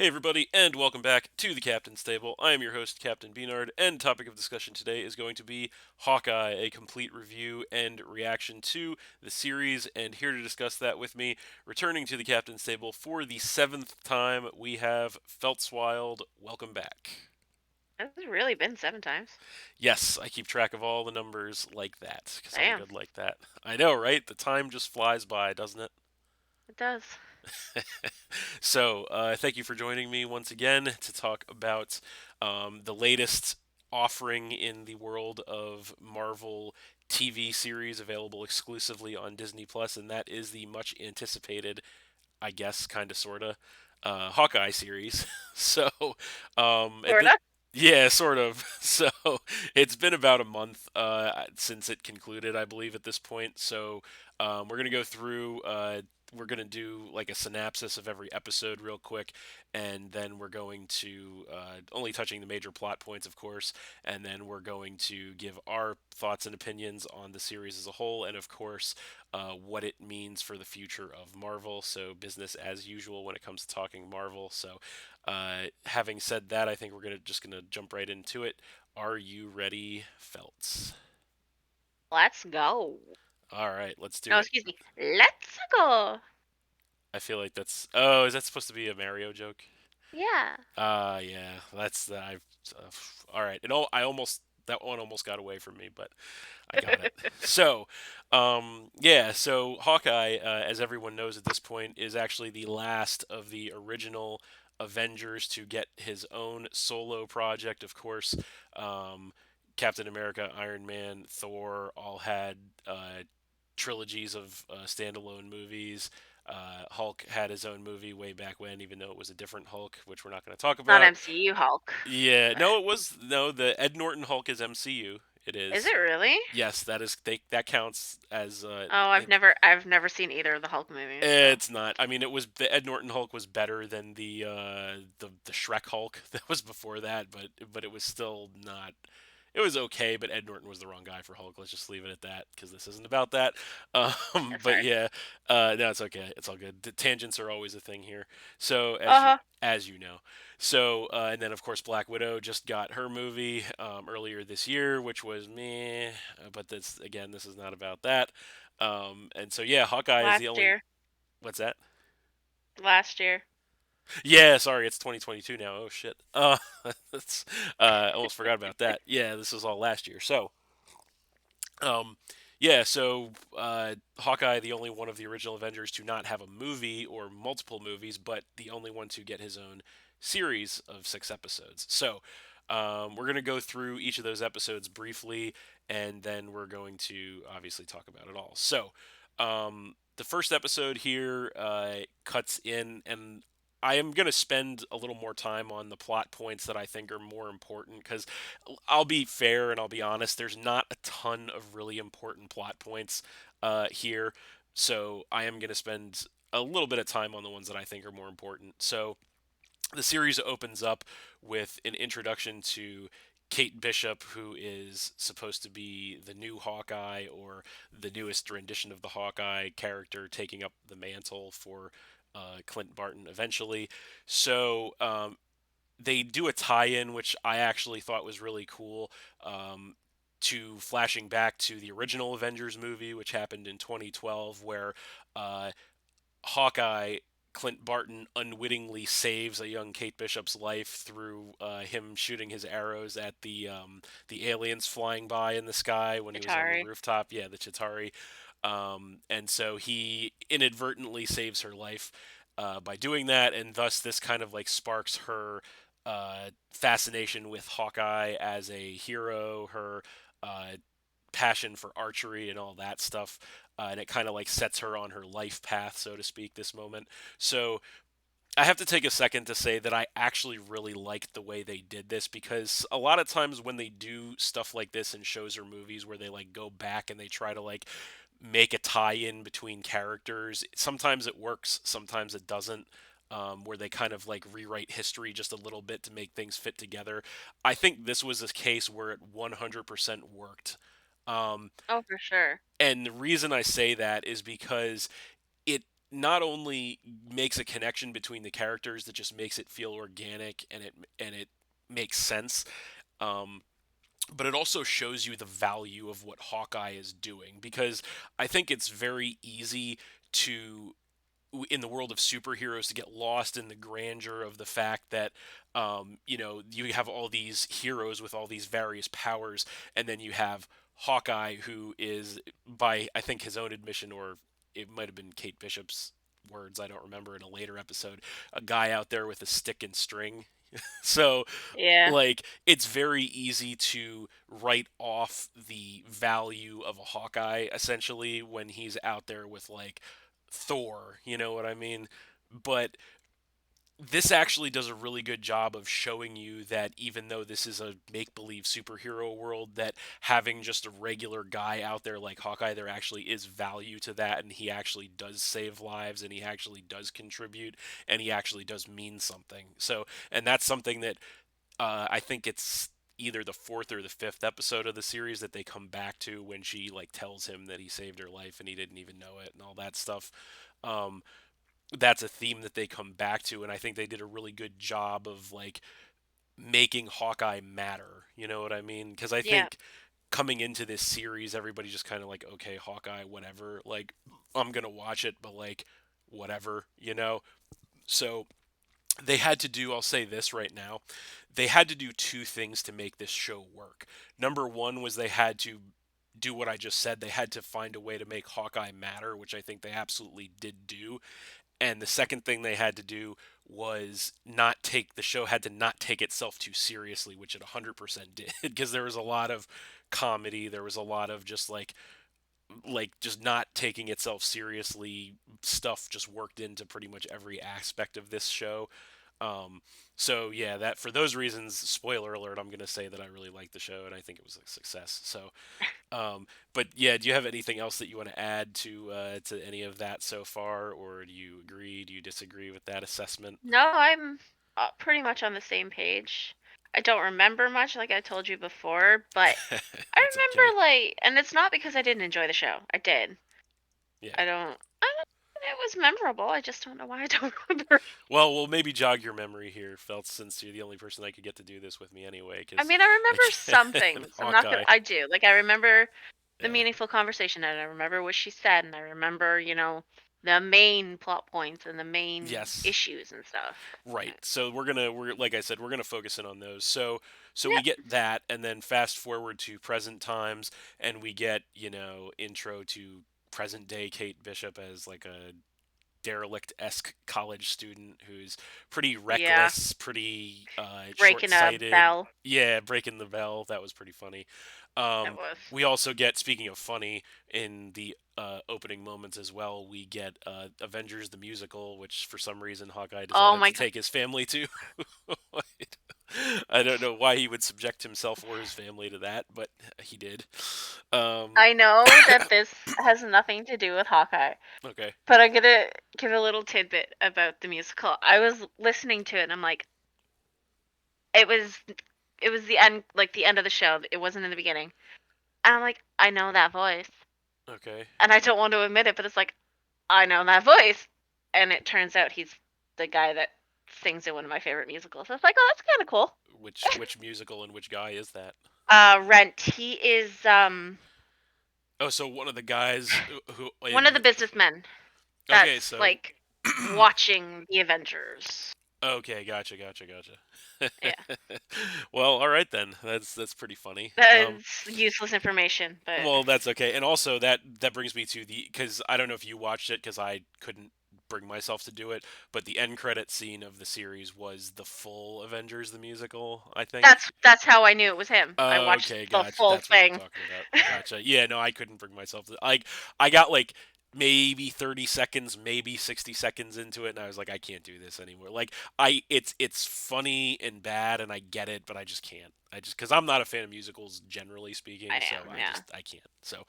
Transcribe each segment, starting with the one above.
Hey everybody, and welcome back to the Captain's Table. I am your host, Captain B-Nard, and topic of discussion today is going to be Hawkeye, a complete review and reaction to the series. And here to discuss that with me, returning to the Captain's Table for the seventh time, we have Feltzwild. Welcome back. It's really been 7 times. Yes, I keep track of all the numbers like that, because I'm Damn, good like that. I know, right? The time just flies by, doesn't it? it does. So, thank you for joining me once again to talk about the latest offering in the world of Marvel TV series available exclusively on Disney Plus, and that is the much anticipated, I guess, kind of, sorta, Hawkeye series. so, at the Sorta. yeah, sort of. So it's been about a month since it concluded, I believe, at this point. So we're gonna go through. We're gonna do like a synopsis of every episode real quick, and then we're going to only touching the major plot points, of course, and then we're going to give our thoughts and opinions on the series as a whole, and of course, what it means for the future of Marvel. So business as usual when it comes to talking Marvel. So having said that, I think we're gonna jump right into it. Are you ready, Felts? Let's go. All right, let's do No, it. excuse me. Let's go. I feel like that's. Oh, is that supposed to be a Mario joke? Yeah. Yeah, that's the. Uh, all right, I almost that one almost got away from me, but I got it. So, yeah, so Hawkeye, as everyone knows at this point, is actually the last of the original Avengers to get his own solo project. Of course, um, Captain America, Iron Man, Thor all had trilogies of standalone movies. Hulk had his own movie way back when, even though it was a different Hulk, which we're not going to talk Not about. MCU Hulk. Yeah, But no, it was no the Ed Norton Hulk is MCU. It is is. it really? Yes, that counts as Oh, I've never seen either of the Hulk movies, so. it's not. I mean, it was the Ed Norton Hulk was better than the Shrek Hulk that was before that, but it was still not. It was okay, but Ed Norton was the wrong guy for Hulk. Let's just leave it at that because this isn't about that. Yeah, But sorry. yeah, no, it's okay. It's all good. The tangents are always a thing here. So Uh-huh. as you know, so and then of course Black Widow just got her movie earlier this year, which was meh. But this again, this is not about that. And so yeah, Hawkeye is the Last only. year. What's that? Last year. Yeah, sorry, it's 2022 now. Oh shit. That's I almost forgot about that. Yeah, this was all last year. So, um, yeah, so Hawkeye, the only one of the original Avengers to not have a movie or multiple movies, but the only one to get his own series of 6 episodes. So, we're gonna go through each of those episodes briefly, and then we're going to obviously talk about it all. So, the first episode here cuts in, and I am going to spend a little more time on the plot points that I think are more important because I'll be fair and I'll be honest, there's not a ton of really important plot points here. So I am going to spend a little bit of time on the ones that I think are more important. So the series opens up with an introduction to Kate Bishop, who is supposed to be the new Hawkeye or the newest rendition of the Hawkeye character, taking up the mantle for Clint Barton eventually. So they do a tie-in, which I actually thought was really cool. To flashing back to the original Avengers movie, which happened in 2012, where uh, Hawkeye Clint Barton unwittingly saves a young Kate Bishop's life through him shooting his arrows at the aliens flying by in the sky when he was on the Atari. rooftop. Yeah, the Chitauri. And so he inadvertently saves her life by doing that, and thus this kind of like sparks her fascination with Hawkeye as a hero, her uh, passion for archery and all that stuff. And it kind of like sets her on her life path, so to speak, this moment. So I have to take a second to say that I actually really liked the way they did this because a lot of times when they do stuff like this in shows or movies where they like go back and they try to like make a tie in between characters, sometimes it works, sometimes it doesn't. Where they kind of like rewrite history just a little bit to make things fit together. I think this was a case where it 100% worked. Um, Oh, for sure. and the reason I say that is because it not only makes a connection between the characters that just makes it feel organic and it makes sense, um, but it also shows you the value of what Hawkeye is doing, because I think it's very easy to, in the world of superheroes, to get lost in the grandeur of the fact that you have all these heroes with all these various powers, and then you have Hawkeye, who is, by I think his own admission, or it might have been Kate Bishop's words, I don't remember, in a later episode, a guy out there with a stick and string. So, Yeah. like, it's very easy to write off the value of a Hawkeye, essentially, when he's out there with, like, Thor, you know what I mean? But this actually does a really good job of showing you that even though this is a make-believe superhero world, that having just a regular guy out there like Hawkeye, there actually is value to that, and he actually does save lives, and he actually does contribute, and he actually does mean something. So, and that's something that I think it's either the fourth or the fifth episode of the series that they come back to, when she like tells him that he saved her life and he didn't even know it and all that stuff. Um, that's a theme that they come back to, and I think they did a really good job of like making Hawkeye matter. You know what I mean? Because I Yeah. think coming into this series, everybody just kind of like, okay, Hawkeye, whatever. Like, I'm gonna watch it, but like, whatever, you know. So they had to do, I'll say this right now, they had to do two things to make this show work. Number one was they had to do what I just said. They had to find a way to make Hawkeye matter, which I think they absolutely did do. And the second thing they had to do was not take, the show had to not take itself too seriously, which it 100% did, because there was a lot of comedy, there was a lot of just like just not taking itself seriously stuff, just worked into pretty much every aspect of this show. um, so yeah, that, for those reasons, spoiler alert, I'm gonna say that I really liked the show and I think it was a success. So but yeah, do you have anything else that you want to add to any of that so far, or do you agree? Do you disagree with that assessment? No, I'm pretty much on the same page. I don't remember much, like I told you before, but I That's okay. remember, like, and it's not because I didn't enjoy the show. I did. Yeah. I don't. It was memorable. I just don't know why I don't remember. Well, we'll maybe jog your memory here, Felt, since you're the only person that could get to do this with me anyway. I Because mean, I remember some again, things. I'm not gonna. Hawkeye. I do. Like, I remember the Yeah. meaningful conversation, and I remember what she said, and I remember, the main plot points and the main Yes. issues and stuff. Right. So we're like I said, we're gonna focus in on those. So we Yep. get that, and then fast forward to present times, and we get, intro to present day Kate Bishop as like a derelict-esque college student who's pretty Yeah. reckless, pretty Breaking a short-sighted. bell. Yeah, breaking the bell. That was pretty funny. It Um, was. we also get, speaking of funny, in the opening moments as well, we get Avengers the musical, which for some reason Hawkeye Oh decided my to god. take his family to. I don't know why he would subject himself or his family to that, but he did. Um, I know that this has nothing to do with Hawkeye, okay. but I'm gonna give a little tidbit about the musical. I was listening to it and I'm like, it was it was the end, like the end of the show. It wasn't in the beginning. And I'm like, I know that voice. Okay. And I don't want to admit it, but it's like, I know that voice. And it turns out he's the guy that sings in one of my favorite musicals. So it's like, oh, that's kind of cool. Which musical and which guy is that? Rent. He is Oh, so one of the guys who one of in. the businessmen Okay, that's so. like watching the Avengers. Okay, gotcha. Yeah. Well, all right then. That's pretty funny. That is useless information, but Well, that's okay. And also that brings me to the, because I don't know if you watched it, because I couldn't bring myself to do it, but the end credit scene of the series was the full Avengers the musical, I think. that's how I knew it was him. I watched Okay, the gotcha. full That's what you're thing. talking about. Gotcha. Yeah, no, I couldn't bring myself to, like, I got like maybe 30 seconds, maybe 60 seconds into it, and I was like, I can't do this anymore. Like, it's funny and bad, and I get it, but I just can't. I just, because I'm not a fan of musicals generally speaking, I so am, yeah. I can't. So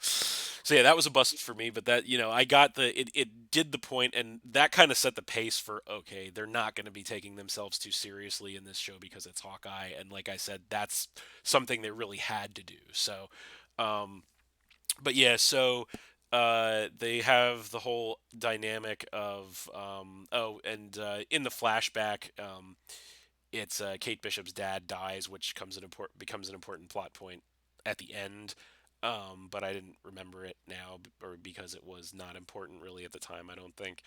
yeah, that was a bust for me, but that, I got it did the point, and that kind of set the pace for, okay, they're not going to be taking themselves too seriously in this show because it's Hawkeye, and like I said, that's something they really had to do. So, um, but yeah, so They have the whole dynamic of in the flashback, it's Kate Bishop's dad dies, which becomes an important plot point at the end. But I didn't remember it now, or because it was not important really at the time, I don't think.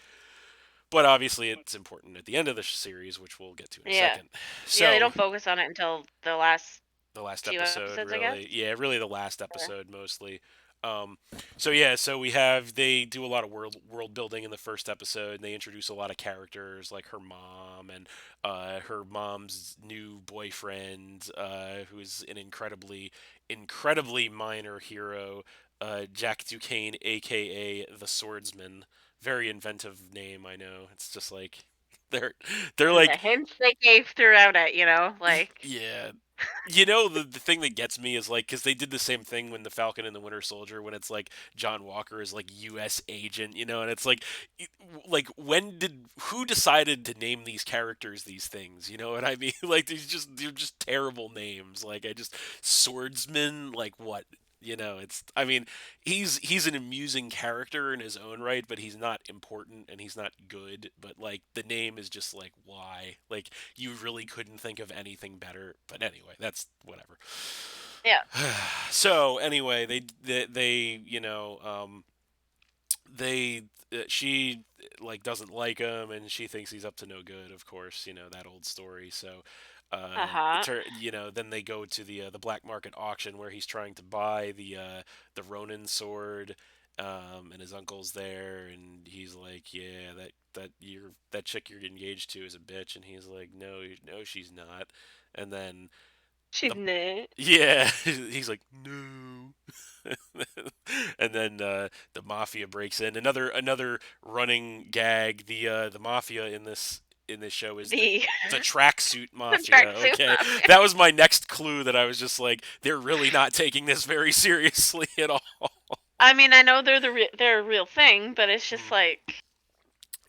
But obviously, it's important at the end of the series, which we'll get to in a Yeah. second. Yeah, they So don't focus on it until the last the last few episode, episodes, I guess. really, yeah, really the last Or- episode mostly. Um, so yeah, so they do a lot of world building in the first episode, and they introduce a lot of characters like her mom and her mom's new boyfriend, who's an incredibly minor hero, Jack Duquesne, aka the Swordsman. Very inventive name, I know. It's just like they're they're And the like hints they gave throughout it, like yeah, you know, the thing that gets me is like because they did the same thing when the Falcon and the Winter Soldier, when it's like John Walker is like U.S. agent, and it's like, like who decided to name these characters these things? You know what I mean? Like they're just terrible names. Like I just swordsman, like what? It's I mean, he's an amusing character in his own right, but he's not important and he's not good. But like the name is just like why? Like you really couldn't think of anything better. But anyway, that's whatever. yeah. So anyway, they she like doesn't like him and she thinks he's up to no good. Of course, that old story. So Uh-huh. then they go to the black market auction where he's trying to buy the Ronin sword. And his uncle's there, and he's like, "Yeah, that chick you're engaged to is a bitch," and he's like, "No, no, she's not." And then She's the not. yeah, he's like, "No," and then the mafia breaks in. Another running gag. The mafia in this show is the The the tracksuit the mafia. tracksuit Okay, mafia. that was my next clue that I was just like, they're really not taking this very seriously at all. I mean, I know they're a real thing, but it's just Mm, like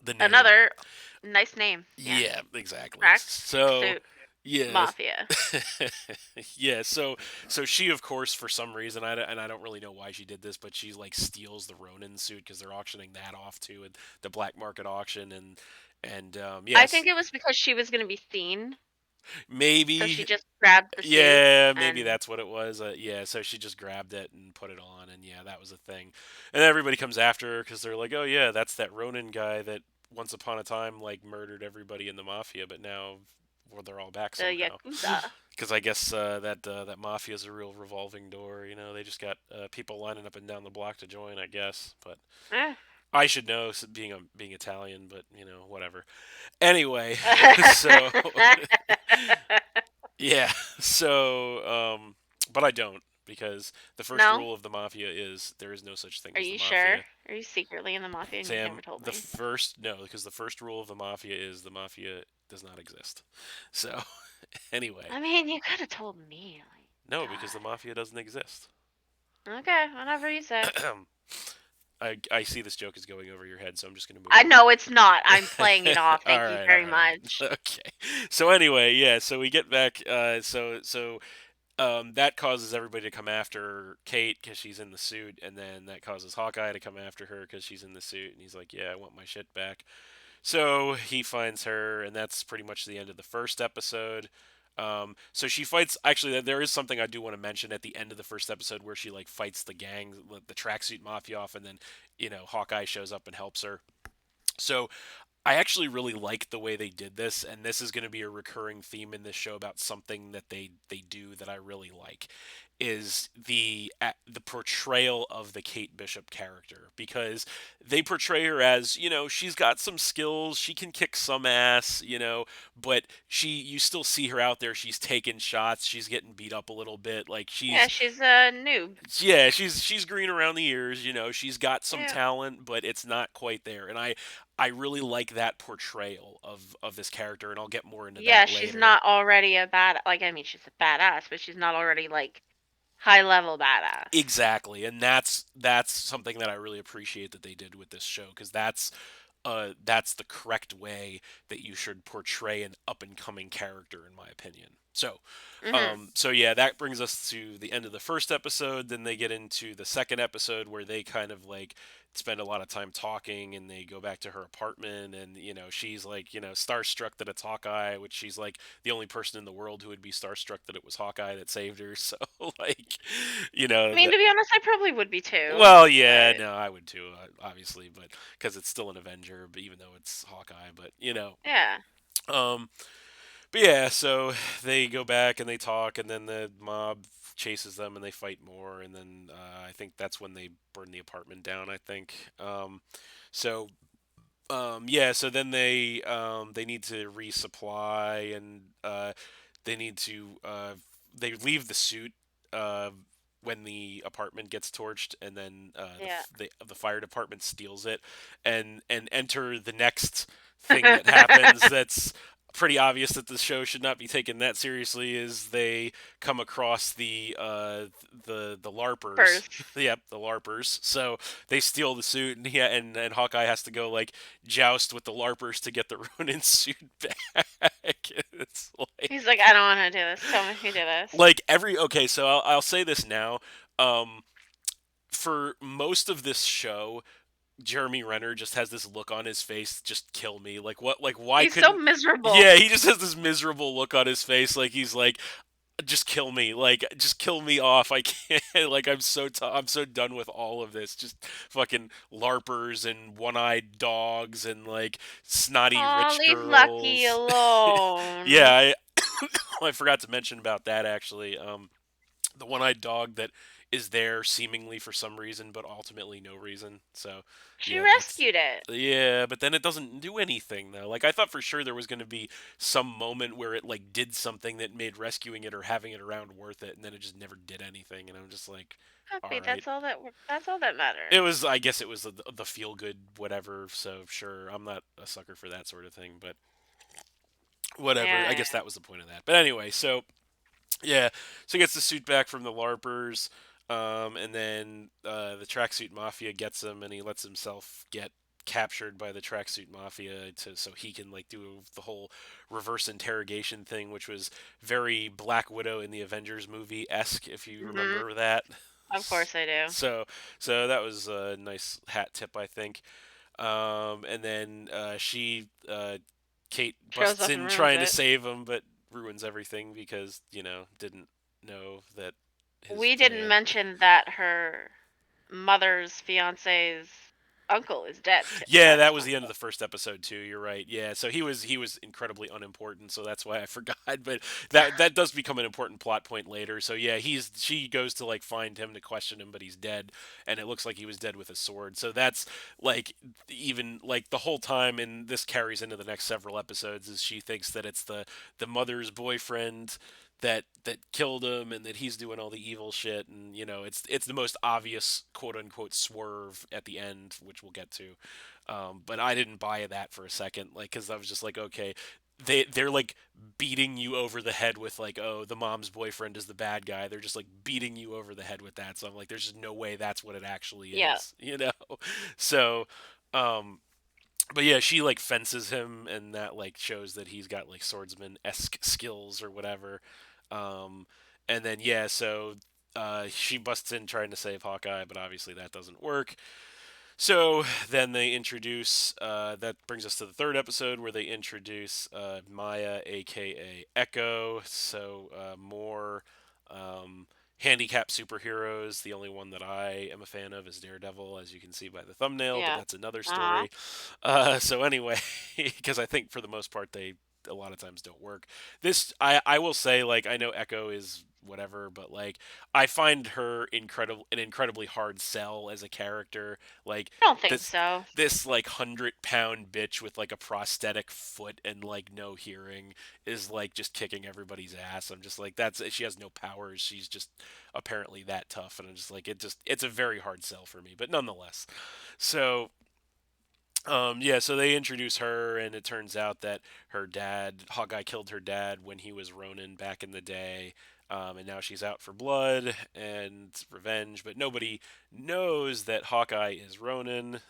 the name. another nice name. Yeah. Yeah, exactly. So, Tracksuit yeah. mafia. Yeah, so she of course for some reason and I don't really know why she did this, but she like steals the Ronin suit because they're auctioning that off too at the black market auction and I think yes, it was because she was going to be seen, so she maybe just grabbed the suit yeah, maybe and that's what it was. Yeah, so she just grabbed it and put it on, and yeah, that was a thing. And everybody comes after her because they're like, "Oh yeah, that's that Ronin guy that once upon a time like murdered everybody in the mafia, but now well, they're all back the somehow." yakuza. Because I guess that mafia is a real revolving door. They just got people lining up and down the block to join. I guess, but Eh. I should know being Italian, but whatever. Anyway, so yeah, so but I don't because the first No? rule of the mafia is there is no such thing Are as the you sure? mafia. Are you secretly in the mafia and you've Sam, never told the me? first no, because the first rule of the mafia is the mafia does not exist. So anyway, I mean, you could have told me. Like, no, because the God. mafia doesn't exist. Okay, whatever you say. I see this joke is going over your head, so I'm just going to move I on. know it's not. I'm playing it off. All Thank you right, all very right. much. Okay. So anyway, yeah, so we get back that causes everybody to come after Kate because she's in the suit, and then that causes Hawkeye to come after her because she's in the suit, and he's like, "Yeah, I want my shit back." So he finds her, and that's pretty much the end of the first episode. So she fights. Actually, there is something I do want to mention at the end of the first episode where she like fights the gang, the tracksuit mafia off, and then Hawkeye shows up and helps her. So I actually really like the way they did this, and this is going to be a recurring theme in this show about something that they do that I really like is the portrayal of the Kate Bishop character because they portray her as she's got some skills, she can kick some ass, but you still see her out there, she's taking shots, she's getting beat up a little bit, like Yeah, she's she's a noob. yeah, she's green around the ears, she's got some Yeah. talent, but it's not quite there. And I really like that portrayal of this character, and I'll get more into Yeah, that she's later. not already a bad. Like, I mean, she's a badass, but she's not already like high level badass. Exactly, and that's something that I really appreciate that they did with this show because that's the correct way that you should portray an up and coming character, in my opinion. So, Mhm. so yeah, that brings us to the end of the first episode. Then they get into the second episode where they kind of like spend a lot of time talking, and they go back to her apartment, and she's like starstruck that it's Hawkeye, which she's like the only person in the world who would be starstruck that it was Hawkeye that saved her. So like, I mean, that. to be honest, I probably would be too, Well, yeah, but no, I would too, obviously, but because it's still an Avenger, but even though it's Hawkeye, but yeah. um, but yeah, so they go back and they talk, and then the mob chases them, and they fight more, and then I think that's when they burn the apartment down. I think. So yeah, so then they need to resupply, and they need to they leave the suit uh, when the apartment gets torched, and then Yeah. the fire department steals it, and enter the next thing that happens. That's pretty obvious that the show should not be taken that seriously. Is they come across the larpers. First. Yep, the larpers. So they steal the suit, and yeah, and Hawkeye has to go like joust with the larpers to get the Ronin suit back. It's He's like, "I don't wanna do this. Tell me who did this." like every okay. So I'll say this now. Um, for most of this show, Jeremy Renner just has this look on his face, just kill me. Like what? Like why He's so couldn't? miserable. Yeah, he just has this miserable look on his face. Like he's like, just kill me, like just kill me off. I can't. Like I'm so done with all of this. Just fucking larpers and one-eyed dogs and like snotty Aw, rich leave Lucky girls. alone. Yeah, I forgot to mention about that actually. The one-eyed dog that is there seemingly for some reason, but ultimately no reason. So She yeah, that's rescued it. yeah, but then it doesn't do anything though. Like I thought for sure there was going to be some moment where it like did something that made rescuing it or having it around worth it, and then it just never did anything. And I'm just like, all Happy, right. that's all that It matters. was, I guess, it was the feel good whatever. So sure, I'm not a sucker for that sort of thing, but whatever. I Yeah, guess that was the point of that. But anyway, so yeah, so he gets the suit back from the larpers, and then the tracksuit mafia gets him, and he lets himself get captured by the tracksuit mafia to so he can like do the whole reverse interrogation thing, which was very Black Widow in the Avengers movie esque, if you yeah. Mhm. remember that. Of course I do. So so that was a nice hat tip, I think. And then Kate Shows busts up and in ruins trying to it. save him, but ruins everything because didn't know that his We didn't plan. mention that her mother's fiance's uncle is dead Yeah, by that this was point. the end of the first episode too. You're right. Yeah, so he was incredibly unimportant, so that's why I forgot. But that does become an important plot point later. So yeah, she goes to like find him to question him, but he's dead, and it looks like he was dead with a sword. So that's like even like the whole time, and this carries into the next several episodes. Is she thinks that it's the mother's boyfriend that killed him, and that he's doing all the evil shit, and it's the most obvious quote unquote swerve at the end, which we'll get to. But I didn't buy that for a second, like, because I was just like, okay, they're like beating you over the head with like, oh, the mom's boyfriend is the bad guy. They're just like beating you over the head with that. So I'm like, there's just no way that's what it actually Yeah. is. So, um, but yeah, she like fences him, and that like shows that he's got like swordsman esque skills or whatever. Um, and then yeah, so she busts in trying to save Hawkeye, but obviously that doesn't work. So then they introduce. That brings us to the third episode where they introduce Maya, aka Echo. So more um, handicapped superheroes. The only one that I am a fan of is Daredevil, as you can see by the thumbnail. But Yeah. that's another Uh-huh. story. So anyway, because I think for the most part they a lot of times don't work. This I will say, like, I know Echo is whatever, but like I find her an incredibly hard sell as a character. Like I don't think this so. this like 100-pound bitch with like a prosthetic foot and like no hearing is like just kicking everybody's ass. I'm just like, that's she has no powers. She's just apparently that tough, and I'm just like, it's a very hard sell for me. But nonetheless, so yeah, so they introduce her, and it turns out that her dad, Hawkeye, killed her dad when he was Ronin back in the day, and now she's out for blood and revenge. But nobody knows that Hawkeye is Ronin.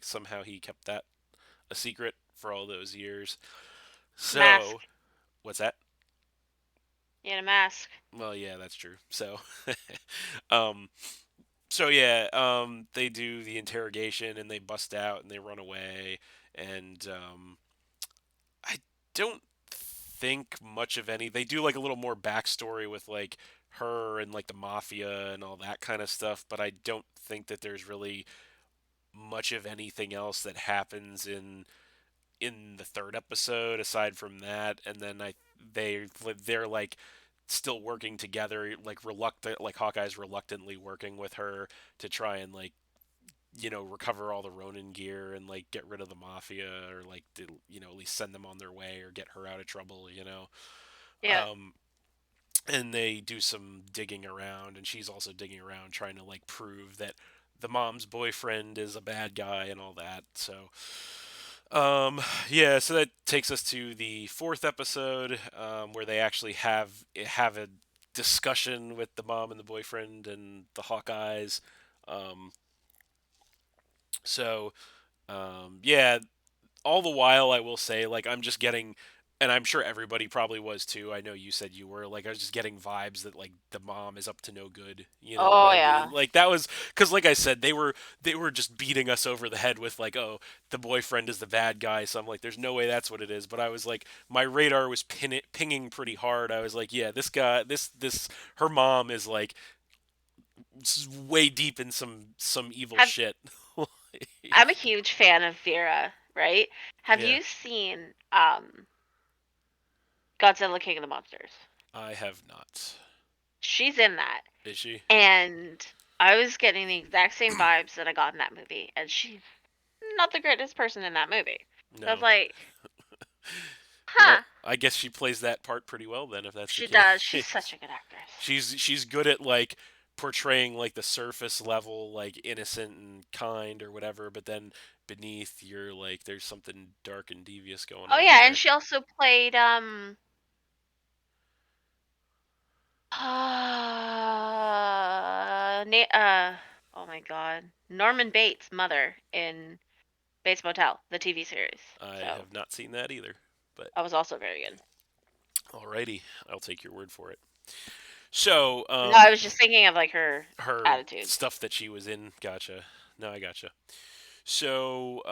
Somehow he kept that a secret for all those years. So, Mask. what's that? He had a mask. Well, yeah, that's true. So, um, so yeah, they do the interrogation and they bust out and they run away, and I don't think much of any. They do like a little more backstory with like her and like the mafia and all that kind of stuff, but I don't think that there's really much of anything else that happens in the third episode aside from that. And then they're like still working together, like reluctant, like Hawkeye's reluctantly working with her to try and like recover all the Ronin gear and like get rid of the mafia, or like to at least send them on their way or get her out of trouble. Yeah. um and they do some digging around, and she's also digging around trying to like prove that the mom's boyfriend is a bad guy and all that. So yeah, so that takes us to the fourth episode, where they actually have a discussion with the mom and the boyfriend and the Hawkeyes. um so yeah, all the while I will say, like, I'm just getting, and I'm sure everybody probably was too. I know you said you were, like, I was just getting vibes that like the mom is up to no good. You know what Oh I mean? yeah. Like that was because, like I said, they were just beating us over the head with like, oh, the boyfriend is the bad guy. So I'm like, there's no way that's what it is. But I was like, my radar was pinging pretty hard. I was like, yeah, this guy, this her mom is like way deep in some evil Have shit. I'm a huge fan of Vera, right? Have Yeah, you seen Godzilla King of the Monsters? I have not. She's in that. Is she? And I was getting the exact same vibes that I got in that movie, and she's not the greatest person in that movie. So I was No. like, Well, huh, I guess she plays that part pretty well then, if that's the she case. does. She's such a good actress. She's good at like portraying like the surface level, like innocent and kind or whatever, but then beneath you're like there's something dark and devious going Oh on yeah, and there. she also played oh my god, Norman Bates' mother in Bates Motel, the TV series. I So have not seen that either, but that was also very good. alrighty, I'll take your word for it. So, No, I was just thinking of like her her attitude. stuff that she was in, gotcha. No, I gotcha. So,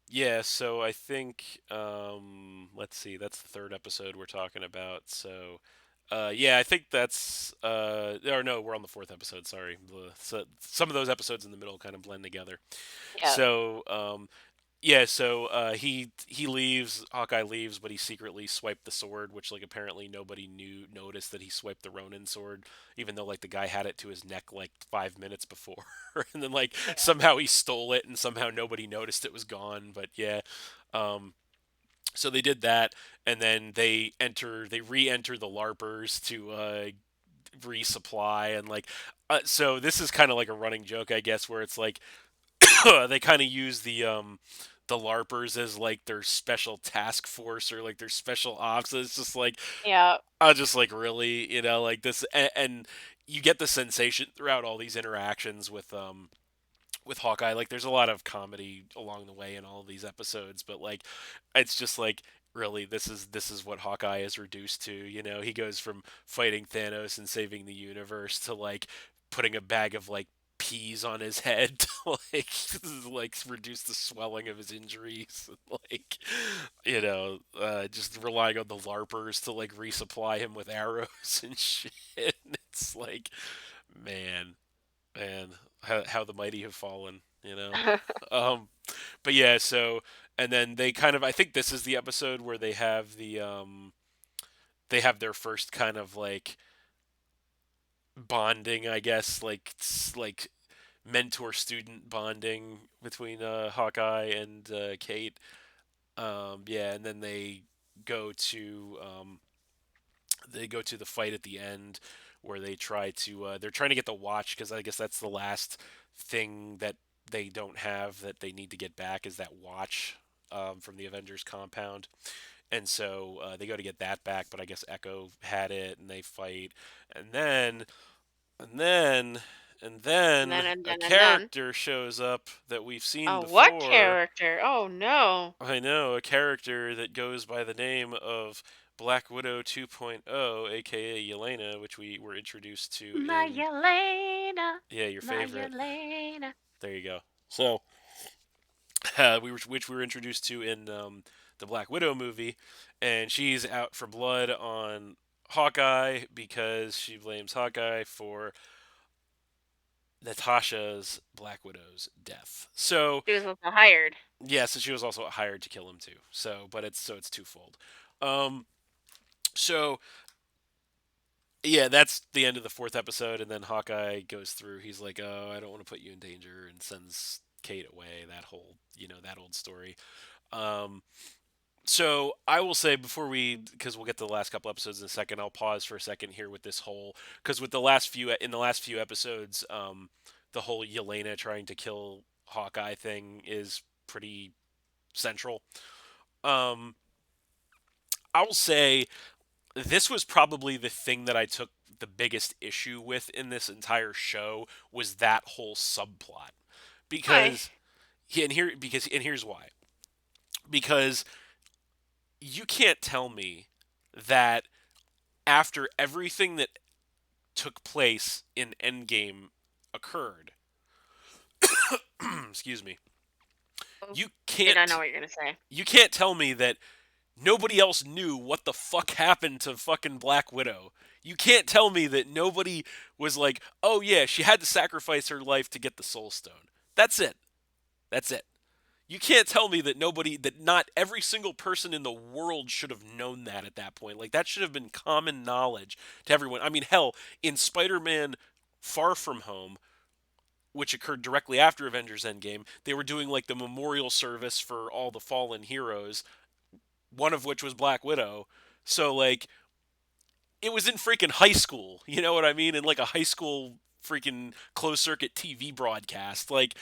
yeah, so I think, let's see, that's the third episode we're talking about. So, yeah, I think or no, we're on the fourth episode, sorry. So some of those episodes in the middle kind of blend together. Yeah, So, yeah, so he leaves, Hawkeye leaves, but he secretly swiped the sword, which like apparently nobody noticed that he swiped the Ronin sword, even though like the guy had it to his neck like 5 minutes before, and then like yeah, somehow he stole it and somehow nobody noticed it was gone. But yeah, um, so they did that, and then they re-enter the LARPers to resupply, and like so this is kind of like a running joke, I guess, where it's like they kind of use the larpers as like their special task force or like their special ops. It's just like yeah. I just like really, like this, and you get the sensation throughout all these interactions with Hawkeye. Like there's a lot of comedy along the way in all of these episodes, but like it's just like really this is what Hawkeye is reduced to. He goes from fighting Thanos and saving the universe to like putting a bag of like peas on his head to like reduce the swelling of his injuries. Like just relying on the larpers to like resupply him with arrows and shit. It's like, man, man, how the mighty have fallen. Um, but yeah, so and then they kind of, I think this is the episode where they have their first kind of like bonding, I guess, like like mentor student bonding between Hawkeye and Kate. Yeah, and then go to they go to the fight at the end where they're trying to get the watch, because I guess that's the last thing that they don't have that they need to get back is that watch from the Avengers compound. And so they go to get that back, but I guess Echo had it, and they fight, and then and then and and then then and a then and then. character shows up that we've seen Oh, what before. character? Oh no. I know, a character that goes by the name of Black Widow 2.0, aka Elena, which we were introduced to My in, Elena, yeah, your my favorite. Elena. There you go. So, which we were introduced to in the Black Widow movie, and she's out for blood on Hawkeye because she blames Hawkeye for Natasha's Black Widow's death. So, She was also hired. yeah, so she was also hired to kill him too. So, but it's twofold. Um, so yeah, that's the end of the fourth episode, and then Hawkeye goes through. He's like, "Oh, I don't want to put you in danger," and sends Kate away. That whole, that old story. Um, so I will say before because we'll get to the last couple episodes in a second. I'll pause for a second here with this whole, because with the last few episodes, the whole Yelena trying to kill Hawkeye thing is pretty central. Um, I will say this was probably the thing that I took the biggest issue with in this entire show was that whole subplot Why? because and here's why, because you can't tell me that after everything that took place in Endgame occurred, excuse me, Oh, you did I know can't what you're gonna say? you can't tell me that nobody else knew what the fuck happened to fucking Black Widow. You can't tell me that nobody was like, "Oh yeah, she had to sacrifice her life to get the Soul Stone." That's it. That's it. You can't tell me that not every single person in the world should have known that at that point. Like that should have been common knowledge to everyone. I mean, hell, in Spider-Man Far From Home, which occurred directly after Avengers Endgame, they were doing like the memorial service for all the fallen heroes, one of which was Black Widow. So like it was in freaking high school, you know what I mean? In like a high school freaking closed circuit TV broadcast. Like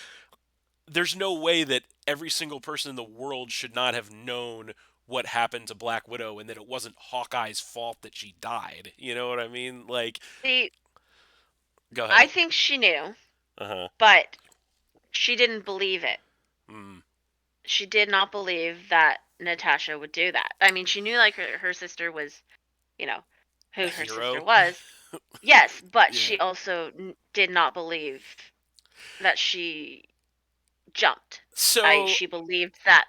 there's no way that every single person in the world should not have known what happened to Black Widow and that it wasn't Hawkeye's fault that she died. You know what I mean? Like, See, go ahead. I think she knew, Uh huh. but she didn't believe it. Mm. She did not believe that Natasha would do that. I mean, she knew like her sister was, you know, A who her sister hero? was. Yes, but Yeah. she also did not believe that she jumped. So, She believed that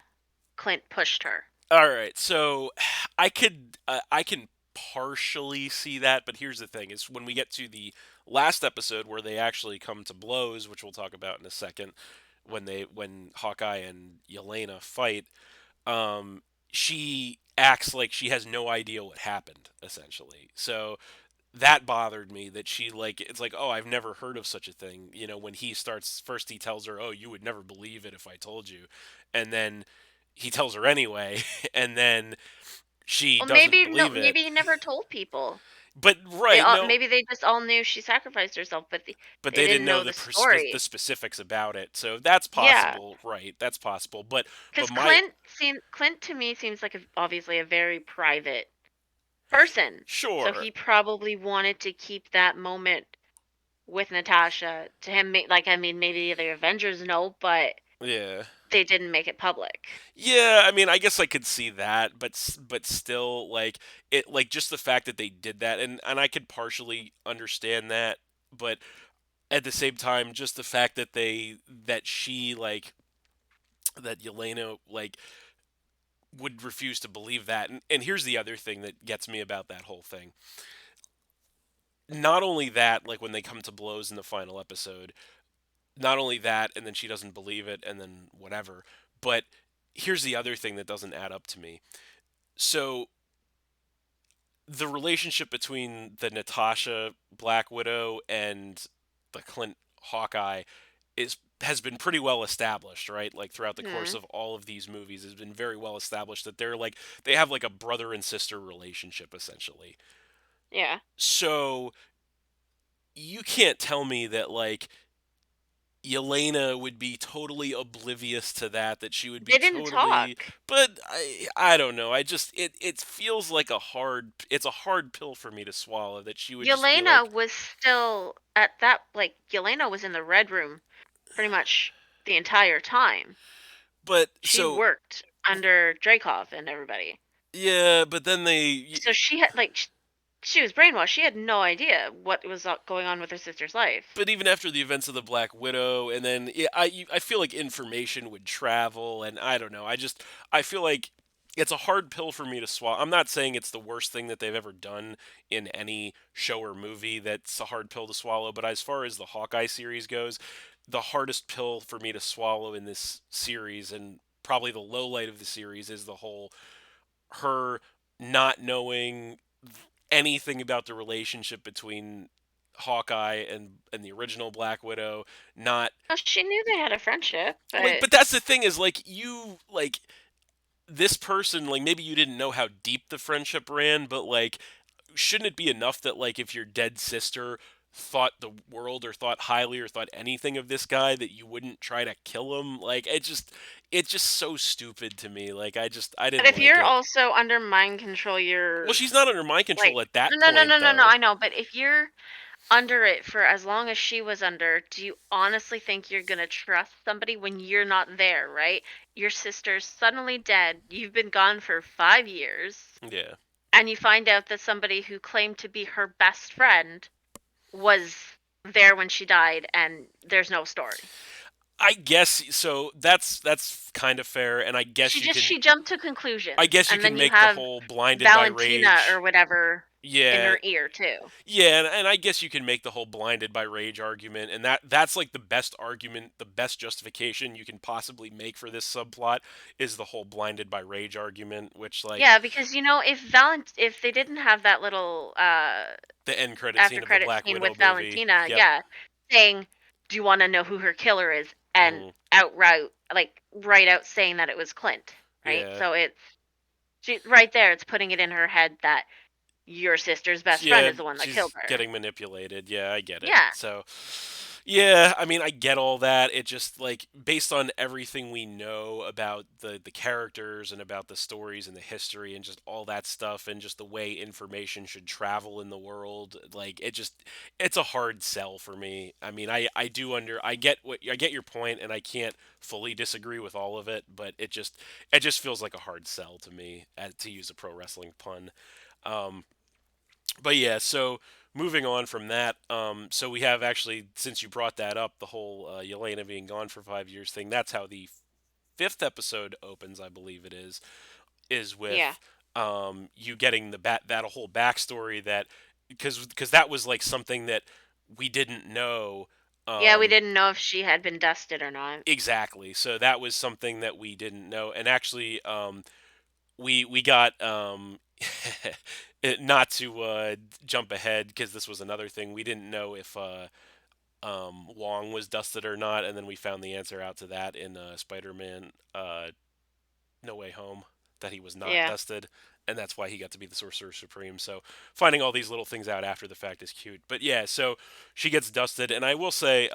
Clint pushed her. all right. So, I can partially see that, but here's the thing: is when we get to the last episode where they actually come to blows, which we'll talk about in a second, when Hawkeye and Yelena fight, um, she acts like she has no idea what happened, essentially. So that bothered me that she like it's like, oh, I've never heard of such a thing. When he starts first, he tells her, oh, you would never believe it if I told you, and then he tells her anyway, and then she Well, doesn't maybe no, believe it. maybe he never told people. But They right, all no, maybe they just all knew she sacrificed herself, but but they they didn't didn't know know the the story. specifics about it. So that's Yeah, possible, right? That's possible. But because my Clint to me seems like obviously a very private person. So sure, he probably wanted to keep that moment with Natasha to him. Like I mean, maybe the Avengers know, but yeah. they didn't make it public. Yeah, I mean, I guess I could see that, but still, like like just the fact that they did that, and I could partially understand that, but at the same time, just the fact that she like that Yelena like would refuse to believe that, and here's the other thing that gets me about that whole thing. Not only that, like when they come to blows in the final episode, not only that, and then she doesn't believe it, and then whatever, but here's the other thing that doesn't add up to me. So the relationship between the Natasha Black Widow and the Clint Hawkeye is has been pretty well established, right? Like throughout the course Hmm. of all of these movies, it's been very well established that they have like a brother and sister relationship essentially. Yeah. So you can't tell me that like Yelena would be totally oblivious to that she would be They didn't totally, talk. but I don't know. I just it feels like it's a hard pill for me to swallow that she would just be Yelena like, was still at that like Yelena was in the red room pretty much the entire time. but She so worked under Dreykov and everybody. Yeah, but then they. So she had like she was brainwashed. She had no idea what was going on with her sister's life. But even after the events of the Black Widow, and then yeah, I feel like information would travel, and I don't know. I feel like it's a hard pill for me to swallow. I'm not saying it's the worst thing that they've ever done in any show or movie that's a hard pill to swallow, but as far as the Hawkeye series goes, the hardest pill for me to swallow in this series, and probably the low light of the series, is the whole her not knowing anything about the relationship between Hawkeye and the original Black Widow. Not Well, she knew they had a friendship, like, but but that's the thing is like you like this person, like maybe you didn't know how deep the friendship ran, but like shouldn't it be enough that like if your dead sister thought the world or thought highly or thought anything of this guy that you wouldn't try to kill him? Like it's just so stupid to me. Like I but didn't if like you're it. also under mind control, Well, you're she's not under my like control at that no, no, point no, no, no. though. I know, but if you're under it for as long as she was under, do you honestly think you're gonna trust somebody when you're not there, right? Your sister's suddenly dead. You've been gone for 5 years, Yeah. and you find out that somebody who claimed to be her best friend was there when she died, and there's no story. I guess so. That's kind of fair, and She jumped to I conclusions, guess you and then can you make the have whole blinded by Valentina or rage. whatever in Yeah, her ear too. yeah, and I guess you can make the whole blinded by rage argument, and that's like the best argument, the best justification you can possibly make for this subplot is the whole blinded by rage argument, which like Yeah, because if they didn't have that little the end credit after scene of the credit Black scene Widow with movie. Valentina, Yep. yeah, saying, "Do you want to know who her killer is?" and Hmm. outright like right out saying that it was Clint, right? Yeah. So it's right there. It's putting it in her head that your sister's best friend Yeah, is the one that killed she's her. getting manipulated. Yeah, I get it. Yeah, So, yeah, I mean, I get all that. It just like based on everything we know about the characters and about the stories and the history and just all that stuff and just the way information should travel in the world, like it's a hard sell for me. I mean, I get your point and I can't fully disagree with all of it, but it just feels like a hard sell to me, to use a pro wrestling pun. Um, but yeah, so moving on from that, so we have actually, since you brought that up, the whole Yelena being gone for 5 years thing. That's how the fifth episode opens, I believe it is yeah, with you getting that whole backstory that because that was like something that we didn't know. yeah. We Um, didn't know if she had been dusted or not. exactly. So that was something that we didn't know, and actually, we got not to jump ahead because this was another thing we didn't know if Wong was dusted or not, and then we found the answer out to that in Spider-Man No Way Home, that he was not Yeah, dusted, and that's why he got to be the Sorcerer Supreme. So finding all these little things out after the fact is cute. But yeah, so she gets dusted, and I will say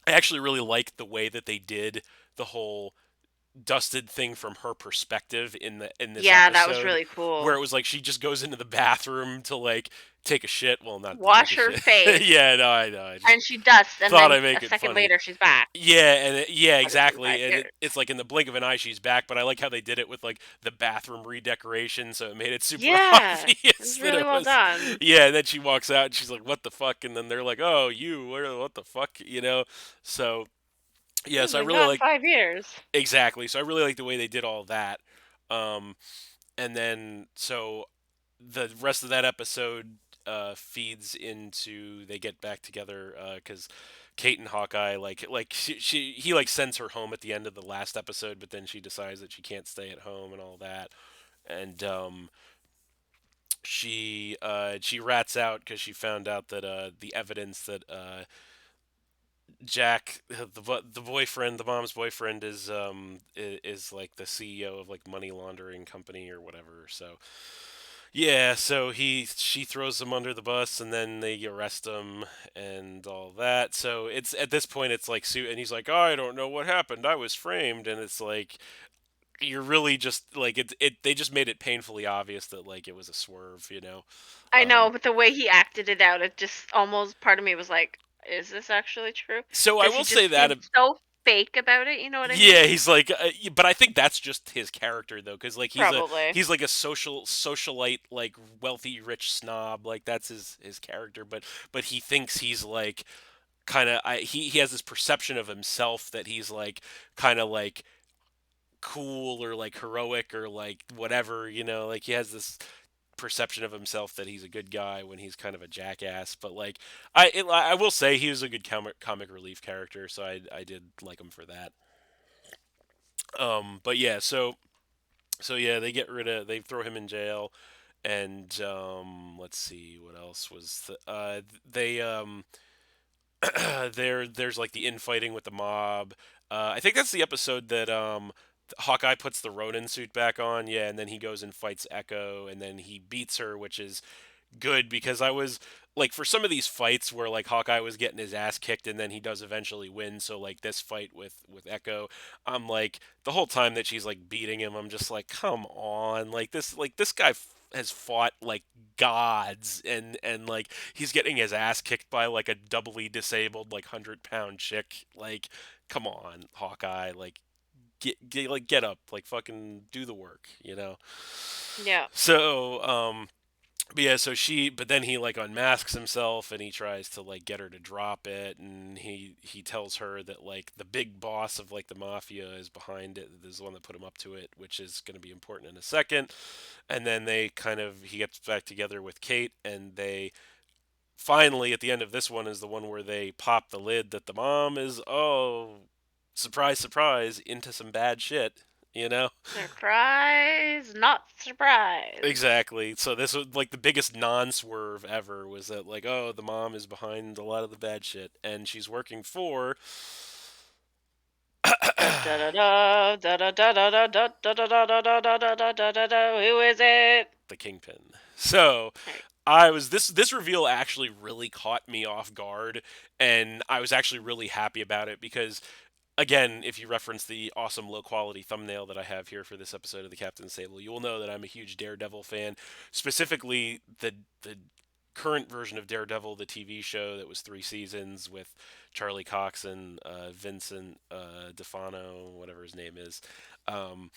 I actually really like the way that they did the whole dusted thing from her perspective in this yeah. That was episode, really where cool. it was like she just goes into the bathroom to like take a shit. Well, not to take Wash a her shit. face, Yeah, no, I know. I just and she dusts, and thought then I'd make a it second funny. later she's back. Yeah, yeah, But it's been five exactly. And years. it's like in the blink of an eye she's back. But I like how they did it with like the bathroom redecoration, so it made it super Yeah, it obvious was that really it well was. done. Yeah, and then she walks out and she's like, "What the fuck?" And then they're like, "Oh, you, what the fuck?" So yeah, It's so I been really gone like. 5 years. Exactly. So I really like the way they did all that. Um, and then so the rest of that episode feeds into they get back together because Kate and Hawkeye like he like sends her home at the end of the last episode, but then she decides that she can't stay at home and all that, and she rats out because she found out that the evidence that Jack, the boyfriend, the mom's boyfriend, is like the CEO of like money laundering company or whatever. So yeah, so she throws him under the bus, and then they arrest him and all that. So it's at this point it's like and he's like, oh, I don't know what happened. I was framed, and it's like you're really just like They just made it painfully obvious that like it was a swerve. I know, Um, but the way he acted it out, it just almost part of me was like, is this actually true? so I Because he will say just that seemed so fake about it. You know what I mean? Yeah, he's like, but I think that's just his character though, because like Probably. he's like a socialite, like wealthy rich snob, like that's his character. But he thinks he's like kind of he has this perception of himself that he's like kind of like cool or like heroic or like whatever, like he has this perception of himself that he's a good guy when he's kind of a jackass. But like I will say he was a good comic relief character, so I did like him for that. But yeah, so yeah, they throw him in jail, and let's see what else was they there's like the infighting with the mob. I think that's the episode that Hawkeye puts the Ronin suit back on, yeah, and then he goes and fights Echo, and then he beats her, which is good because I was like for some of these fights where like Hawkeye was getting his ass kicked and then he does eventually win. So like this fight with Echo, I'm like the whole time that she's like beating him, I'm just like, come on, like this guy has fought like gods and like he's getting his ass kicked by like a doubly disabled like 100-pound chick. Like, come on, Hawkeye, like get up, like fucking do the work. Yeah. So but yeah, but then he like unmasks himself and he tries to like get her to drop it, and he tells her that like the big boss of like the mafia is behind it, is the one that put him up to it, which is going to be important in a second. And then he gets back together with Kate, and they finally at the end of this one is the one where they pop the lid that the mom is, oh, surprise surprise, into some bad shit. Surprise, not surprise. Exactly. So this was like the biggest non-swerve ever, was that like, oh, the mom is behind a lot of the bad shit and she's working for Da da da da da da da da da da da da da da da da da da da da. Who is it? the Kingpin. So Right. I was this reveal actually really caught me off guard, and I was actually really happy about it because again, if you reference the awesome low quality thumbnail that I have here for this episode of the Captain's Table, you will know that I'm a huge Daredevil fan, specifically the current version of Daredevil, the TV show that was 3 seasons with Charlie Cox and Vincent Defano, whatever his name is. Um,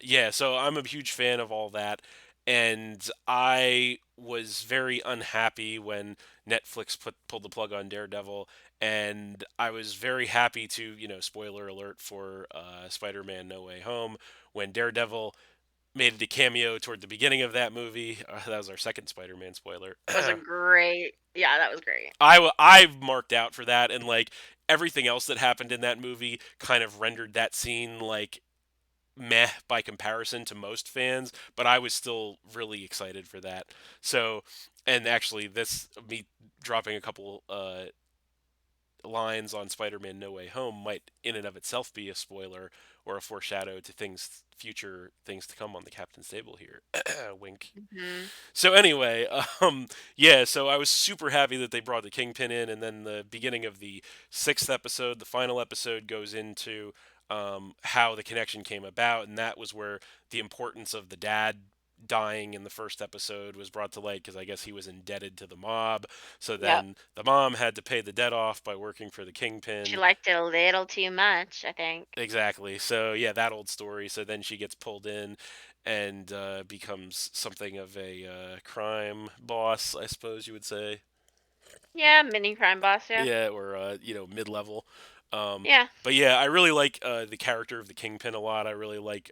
yeah, so I'm a huge fan of all that, and I was very unhappy when Netflix pulled the plug on Daredevil, and I was very happy to, spoiler alert for Spider-Man: No Way Home, when Daredevil made a cameo toward the beginning of that movie. That was our second Spider-Man spoiler. Was a great. Yeah, that was great. I've marked out for that, and like everything else that happened in that movie kind of rendered that scene like meh by comparison to most fans, but I was still really excited for that. So, and actually, this me dropping a couple lines on Spider-Man: No Way Home might, in and of itself, be a spoiler or a foreshadow to future things to come on the Captain's Table here. Wink. Hmm. So anyway, yeah, so I was super happy that they brought the Kingpin in, and then the beginning of the sixth episode, the final episode, goes into how the connection came about, and that was where the importance of the dad dying in the first episode was brought to light, because I guess he was indebted to the mob. So Yep. then the mom had to pay the debt off by working for the She Kingpin. liked it a little too much, I think. Exactly. So yeah, that old story. So then she gets pulled in and becomes something of a crime boss, I suppose you would say. Yeah, mini crime boss. Yeah. Yeah, or mid-level. Yeah. But yeah, I really like the character of the Kingpin a lot. I really like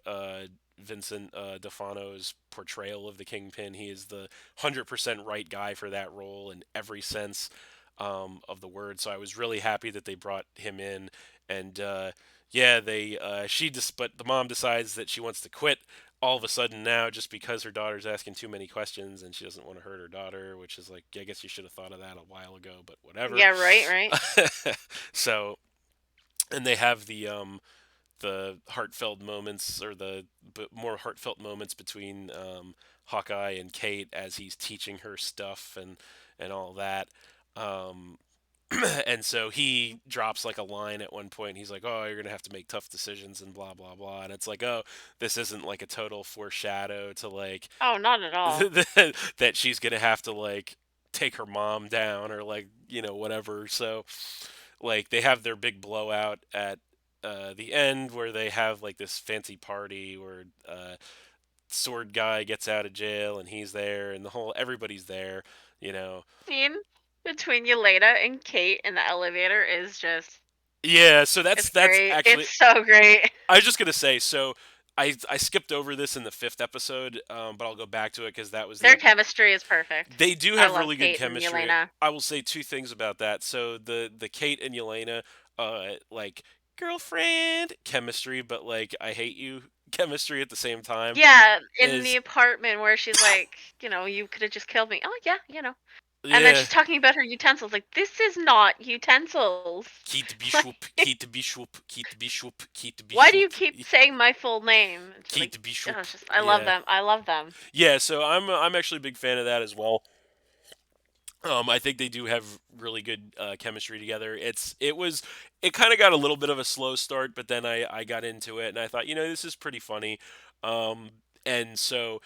Vincent Defano's portrayal of the Kingpin. He is the 100% right guy for that role in every sense of the word. So I was really happy that they brought him in, and yeah, but the mom decides that she wants to quit all of a sudden now just because her daughter's asking too many questions and she doesn't want to hurt her daughter, which is like, I guess you should have thought of that a while ago, but whatever. Yeah. Right. Right. So, and they have the heartfelt moments, or the more heartfelt moments between Hawkeye and Kate as he's teaching her stuff and all that. Um, and so he drops like a line at one point. He's like, "Oh, you're gonna have to make tough decisions and blah blah blah." And it's like, "Oh, this isn't like a total foreshadow to like Oh, not at all. that she's gonna have to like take her mom down or like whatever." So like they have their big blowout at the end where they have like this fancy party where sword guy gets out of jail and he's there and the whole everybody's there, you know. Scene between Elena and Kate in the elevator is just Yeah, so it's that's great. actually, It's so great. I was just gonna say, so I skipped over this in the fifth episode, but I'll go back to it because that was the Their chemistry is perfect. they do I have love really good Kate and chemistry. Elena. I will say two things about that. So the Kate and Yelena, like girlfriend chemistry, but like I hate you chemistry at the same time Yeah, in the is apartment where she's like, you could have just killed me. Oh yeah, And then yeah. she's talking about her utensils. Like, this is not utensils. Keith Like, Bishop, Keith Bishop, Keith Bishop, Keith why do you Bishop, keep saying my full name? It's like, Keith oh, Bishop. it's just, I love Yeah, them. I love them. yeah. So I'm actually a big fan of that as well. I think they do have really good chemistry together. It kind of got a little bit of a slow start, but then I got into it and I thought, this is pretty funny. Um, and so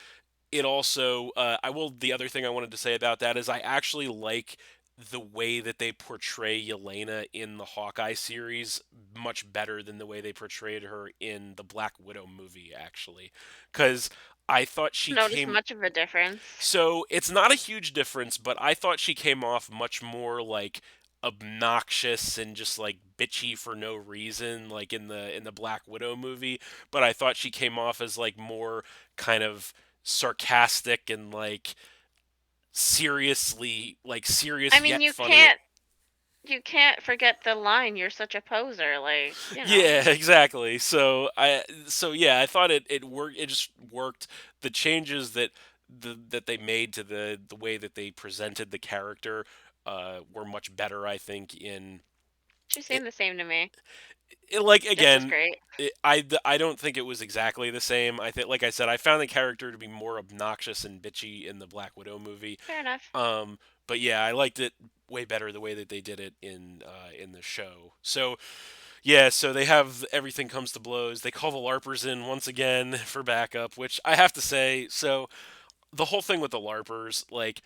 it also I will the other thing I wanted to say about that is I actually like the way that they portray Yelena in the Hawkeye series much better than the way they portrayed her in the Black Widow movie actually, because I thought she Notice came much of a difference. so it's not a huge difference, but I thought she came off much more like obnoxious and just like bitchy for no reason like in the Black Widow movie, but I thought she came off as like more kind of sarcastic and like I serious mean, yet funny. you can't forget the line, "You're such a poser." Like. Yeah, exactly. So yeah, I thought it worked. It just worked. The changes that they made to the way that they presented the character were much better. I think She it, seemed the same to me. like Just as again. great. I don't think it was exactly the same. I think, like I said, I found the character to be more obnoxious and bitchy in the Black Widow movie. Fair enough. Um, but yeah, I liked it way better the way that they did it in the show. So yeah, so they have everything comes to blows. They call the LARPers in once again for backup, which I have to say, so the whole thing with the LARPers, like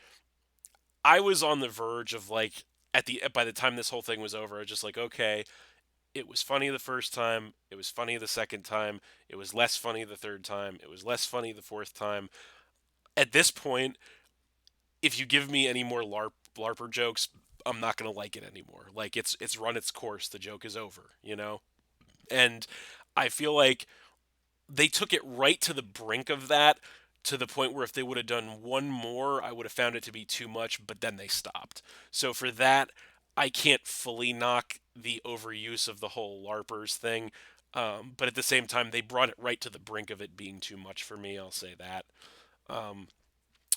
I was on the verge of like at the by the time this whole thing was over, I was just like, okay, it was funny the first time, it was funny the second time, it was less funny the third time, it was less funny the fourth time. At this point, if you give me any more LARPer jokes, I'm not gonna like it anymore. Like it's run its course. The joke is over. And I feel like they took it right to the brink of that, to the point where if they would have done one more, I would have found it to be too much, but then they stopped. So for that, I can't fully knock the overuse of the whole LARPers thing. But at the same time, they brought it right to the brink of it being too much for me. I'll say that. Um,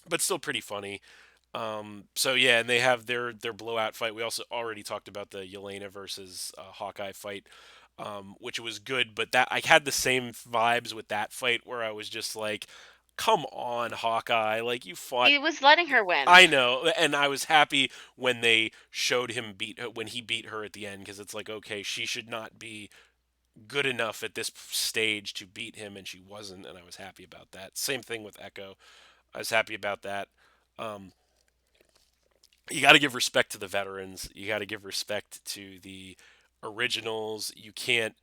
but still pretty funny. So yeah, and they have their blowout fight. We also already talked about the Yelena versus Hawkeye fight, which was good. But that I had the same vibes with that fight where I was just like, "Come on, Hawkeye! Like you fought." He was letting her win. I know, and I was happy when they showed him beat her, when he beat her at the end, because it's like, okay, she should not be good enough at this stage to beat him, and she wasn't, and I was happy about that. Same thing with Echo. I was happy about that. Um, you got to give respect to the veterans. You got to give respect to the originals. You can't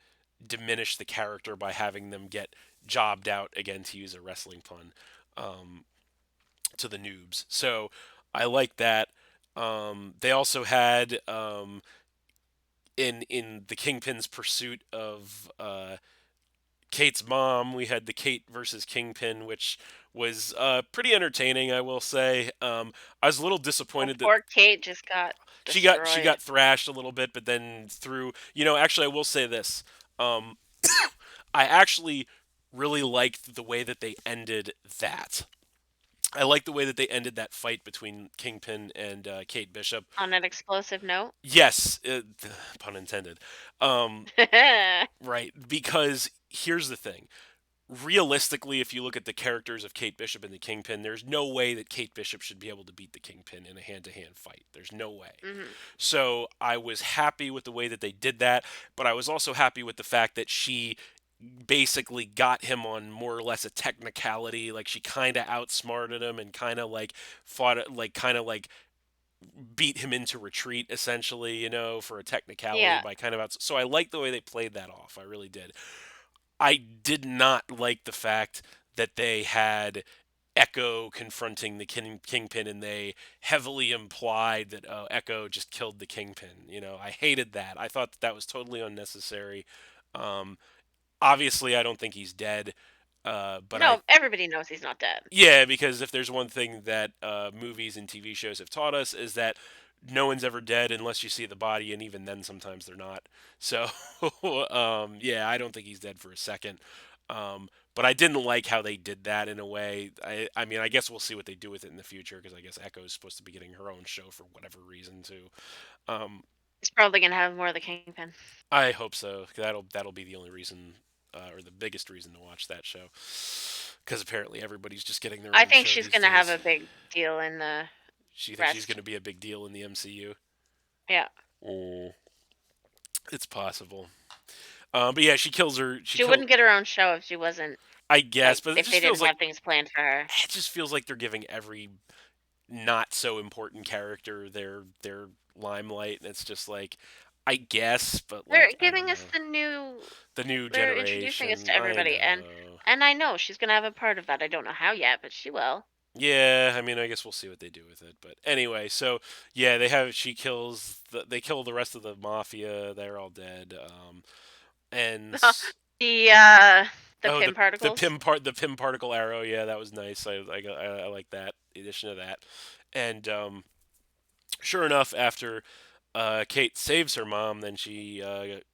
diminish the character by having them get jobbed out, again, to use a wrestling pun, um, to the noobs. So I like that. They also had in the Kingpin's pursuit of Kate's mom. We had the Kate versus Kingpin, which was pretty entertaining, I will say. I was a little Oh, disappointed that poor Kate just got she got destroyed. thrashed a little bit, but then actually, I will say this. Um, I actually really liked the way that they ended that. I like the way that they ended that fight between Kingpin and Kate Bishop. On an explosive note. Yes, pun intended. Um, right, because here's the thing. Realistically, if you look at the characters of Kate Bishop and the Kingpin, there's no way that Kate Bishop should be able to beat the Kingpin in a hand-to-hand fight. There's no way. hmm So I was happy with the way that they did that, but I was also happy with the fact that she basically got him on more or less a technicality. Like she kind of outsmarted him and kind of like fought it, like kind of like beat him into retreat essentially, for a technicality Yeah. by kind of so I like the way they played that off. I really did. I did not like the fact that they had Echo confronting the Kingpin, and they heavily implied that Echo just killed the Kingpin. I hated that. I thought that was totally unnecessary. Um, Obviously, I don't think he's dead, but I No, everybody knows he's not dead. yeah, because if there's one thing that movies and TV shows have taught us is that no one's ever dead unless you see the body, and even then, sometimes they're not. So, yeah, I don't think he's dead for a second. But I didn't like how they did that in a way. I mean, I guess we'll see what they do with it in the future because I guess Echo's supposed to be getting her own show for whatever reason too. Um, He's probably gonna have more of the Kingpin. I hope so. That'll be the only reason, or the biggest reason to watch that show, because apparently everybody's just getting their I own think show she's these gonna have days. a big deal in the She thinks she's going rest. to be a big deal in the MCU. Yeah. Mm, it's possible. But yeah, she kills her. She She killed. wouldn't get her own show if she wasn't I guess, like but if they didn't have things planned for her. it just feels like they're giving every not so important character their limelight, and it's just like, I guess, but They're like I don't giving us know. the new The new they're introducing us generation. to I everybody know. and I know she's gonna have a part of that. I don't know how yet, but she will. Yeah, I mean, I guess we'll see what they do with it. But anyway, so yeah, they kill the rest of the mafia. They're all dead. And the oh, Pym particles. the Pym particle arrow. Yeah, that was nice. I like that, the addition of that. And sure enough, after Kate saves her mom, then she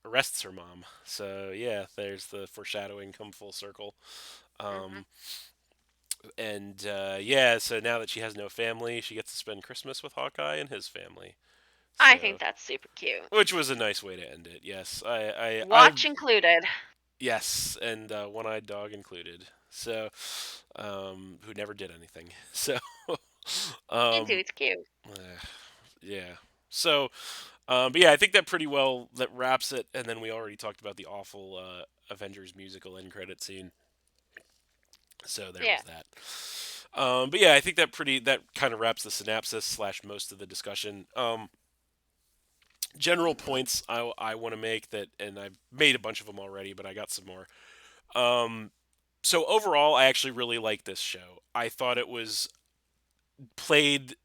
arrests her mom. So yeah, there's the foreshadowing come full circle. Hmm. Um, and yeah, so now that she has no family, she gets to spend Christmas with Hawkeye and his family. I So, think that's super cute. which was a nice way to end it. Yes, I Watch included. yes, and one-eyed dog included. So, who never did anything. So, You do. um, It's cute. yeah. So, but yeah, I think that pretty well that wraps it. And then we already talked about the awful Avengers musical end credit scene. So there Yeah. was that. But yeah, I think that kind of wraps the synopsis slash most of the discussion. General points I want to make that, and I've made a bunch of them already, but I got some more. Um, so overall, I actually really like this show. I thought it was played